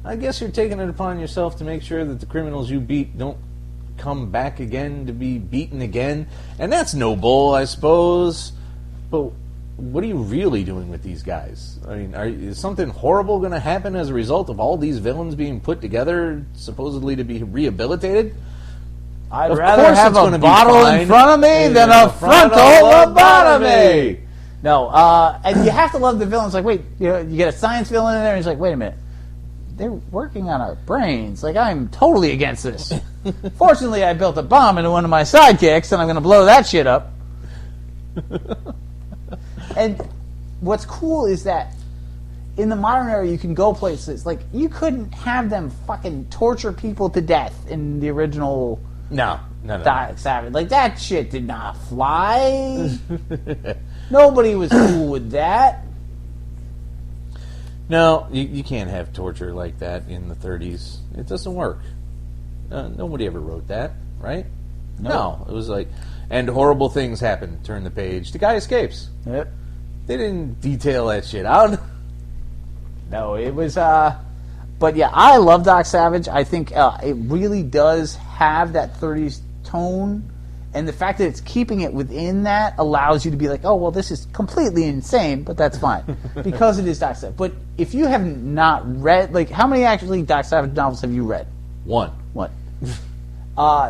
I guess you're taking it upon yourself to make sure that the criminals you beat don't come back again to be beaten again. And that's noble, I suppose. But what are you really doing with these guys? I mean, is something horrible going to happen as a result of all these villains being put together, supposedly to be rehabilitated? I'd rather have a bottle in front of me than a frontal lobotomy. No, and you have to love the villains. Like, wait, you get a science villain in there, and he's like, wait a minute. They're working on our brains. Like, I'm totally against this. Fortunately, I built a bomb into one of my sidekicks, and I'm going to blow that shit up. And what's cool is that in the modern era, you can go places. Like, you couldn't have them fucking torture people to death in the original... No. Doc Savage. Like, that shit did not fly. Nobody was cool with that. No, you can't have torture like that in the 30s. It doesn't work. Nobody ever wrote that, right? No. It was like, and horrible things happen. Turn the page. The guy escapes. Yep. They didn't detail that shit out. No, it was... But yeah, I love Doc Savage. I think it really does have that 30s tone, and the fact that it's keeping it within that allows you to be like, oh, well, this is completely insane, but that's fine, because it is Doc Savage. But if you have not read, like, how many actually Doc Savage novels have you read? One.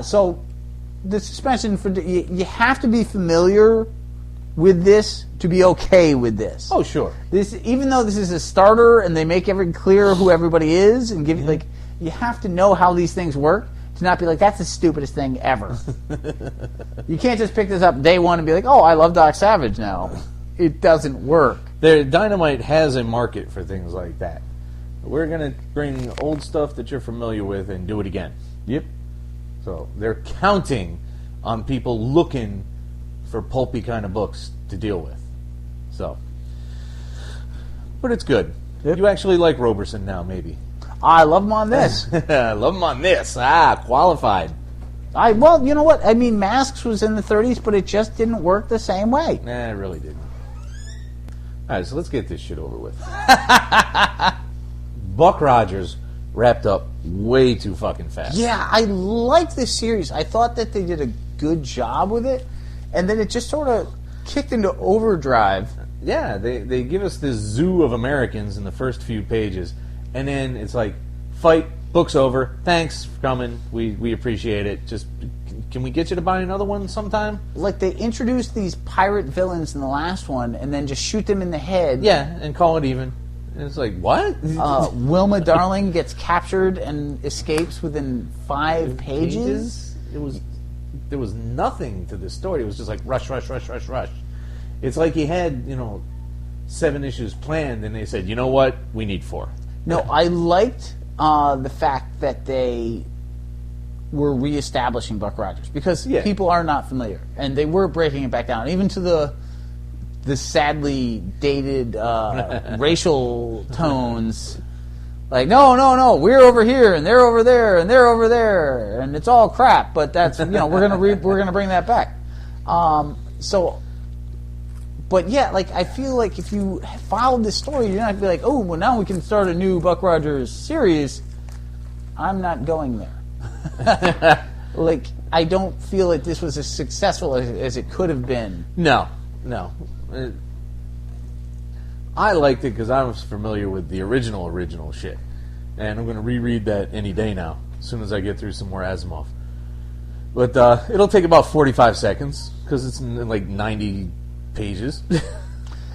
So the suspension, you have to be familiar with this to be okay with this. Oh, sure. This, even though this is a starter and they make clear who everybody is and give you, like, you have to know how these things work to not be like, that's the stupidest thing ever. You can't just pick this up day one and be like, oh, I love Doc Savage now. It doesn't work. Dynamite has a market for things like that. We're going to bring old stuff that you're familiar with and do it again. Yep. So they're counting on people looking for pulpy kind of books to deal with. So, but it's good. Yep. You actually like Roberson now, maybe. I love him on this. I love him on this. Qualified. Well, you know what? I mean, Masks was in the 30s, but it just didn't work the same way. Nah, it really didn't. All right, so let's get this shit over with. Buck Rogers wrapped up way too fucking fast. Yeah, I liked this series. I thought that they did a good job with it, and then it just sort of kicked into overdrive Yeah, they give us this zoo of Americans in the first few pages, and then it's like, fight, book's over, thanks for coming, we appreciate it, just, can we get you to buy another one sometime? Like, they introduced these pirate villains in the last one, and then just shoot them in the head. Yeah, and call it even. And it's like, what? Wilma Darling gets captured and escapes within 5 pages. There was nothing to this story. It was just like rush. It's like he had, 7 issues planned, and they said, you know what? We need 4. No, I liked the fact that they were reestablishing Buck Rogers, because people are not familiar, and they were breaking it back down, even to the sadly dated racial tones. Like, no, we're over here, and they're over there, and they're over there, and it's all crap. But that's we're gonna bring that back. But yeah, like, I feel like if you followed this story, you're not gonna be like, oh, well, now we can start a new Buck Rogers series. I'm not going there. Like, I don't feel like this was as successful as it could have been. No. I liked it because I was familiar with the original shit. And I'm going to reread that any day now, as soon as I get through some more Asimov. But it'll take about 45 seconds, because it's in like 90 pages.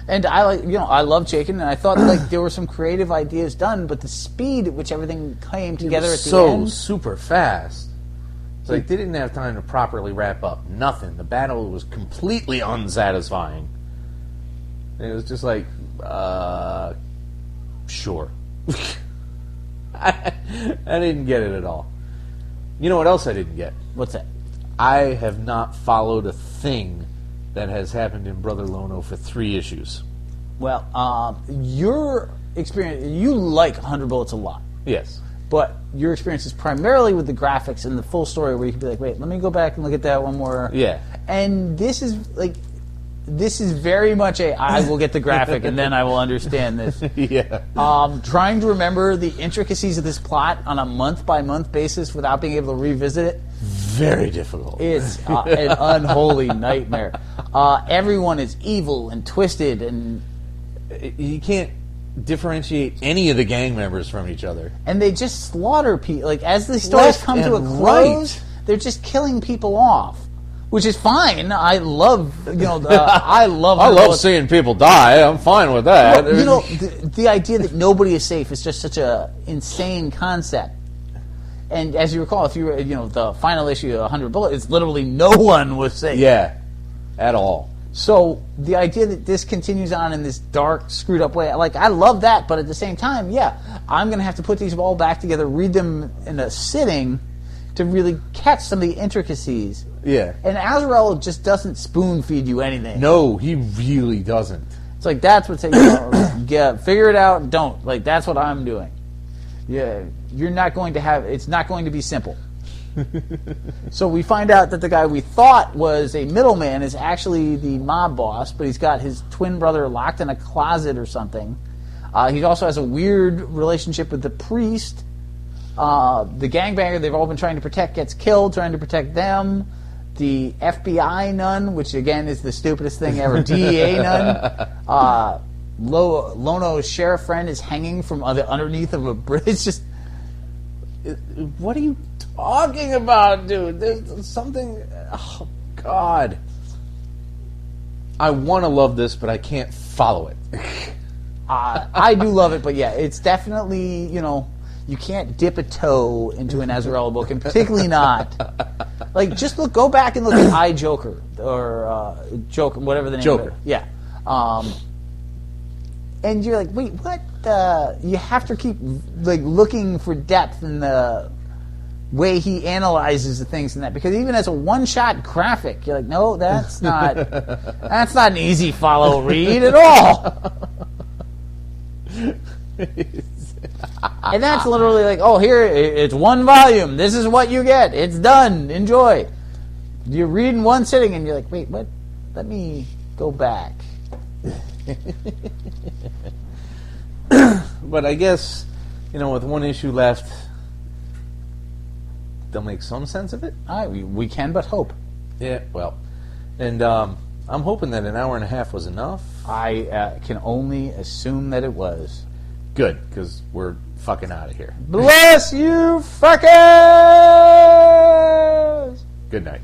And I love Chaykin, and I thought like there were some creative ideas done, but the speed at which everything came together at the end... so super fast. It's like they didn't have time to properly wrap up. Nothing. The battle was completely unsatisfying. And it was just like, sure. I didn't get it at all. You know what else I didn't get? What's that? I have not followed a thing that has happened in Brother Lono for 3 issues. Well, your experience, you like 100 Bullets a lot. Yes. But your experience is primarily with the graphics and the full story, where you can be like, wait, let me go back and look at that one more. Yeah. And this is very much I will get the graphic and then I will understand this. Yeah. Trying to remember the intricacies of this plot on a month-by-month basis without being able to revisit it. Very difficult. It's an unholy nightmare. Everyone is evil and twisted, and you can't differentiate any of the gang members from each other. And they just slaughter people. Like, as the stories come to a close, they're just killing people off. Which is fine. I love, I love seeing people die. I'm fine with that. Well, the idea that nobody is safe is just such a insane concept. And as you recall, if you were, the final issue of 100 Bullets, it's literally no one was safe. Yeah, at all. So the idea that this continues on in this dark, screwed up way, like, I love that, but at the same time, I'm going to have to put these all back together, read them in a sitting to really catch some of the intricacies. Yeah. And Azrael just doesn't spoon feed you anything. No, he really doesn't. It's like, that's what's figure it out, don't. Like, that's what I'm doing. Yeah, you're not going to have, it's not going to be simple. So we find out that the guy we thought was a middleman is actually the mob boss, but he's got his twin brother locked in a closet or something. He also has a weird relationship with the priest. The gangbanger they've all been trying to protect gets killed, trying to protect them. The FBI nun, which again is the stupidest thing ever, DEA nun. Lono's sheriff friend is hanging from underneath of a bridge. It's just, what are you talking about, dude? There's something. Oh God, I want to love this, but I can't follow it. I do love it, but yeah, it's definitely, you can't dip a toe into an Azrael book, and particularly not. Like, just go back and look at I, Joker, or Joker, whatever the name Joker. of it. Yeah. And you're like, wait, what? You have to keep looking for depth in the way he analyzes the things in that, because even as a one-shot graphic, you're like, no, that's not an easy follow read at all. And that's literally like, oh, here, it's one volume. This is what you get. It's done. Enjoy. You read in one sitting, and you're like, wait, what? Let me go back. But I guess, with one issue left, they'll make some sense of it. We can but hope. Yeah, well. And I'm hoping that an hour and a half was enough. I can only assume that it was. Good, because we're fucking out of here. Bless you, fuckers! Good night.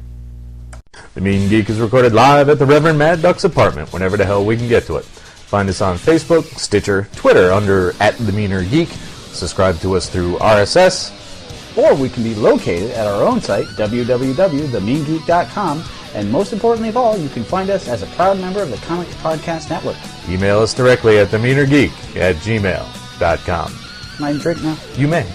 The Mean Geek is recorded live at the Reverend Mad Duck's apartment whenever the hell we can get to it. Find us on Facebook, Stitcher, Twitter under @TheMeanerGeek. Subscribe to us through RSS. Or we can be located at our own site, www.themeangeek.com. And most importantly of all, you can find us as a proud member of the Comics Podcast Network. Email us directly at TheMeanerGeek@gmail.com. Can I drink now? You may.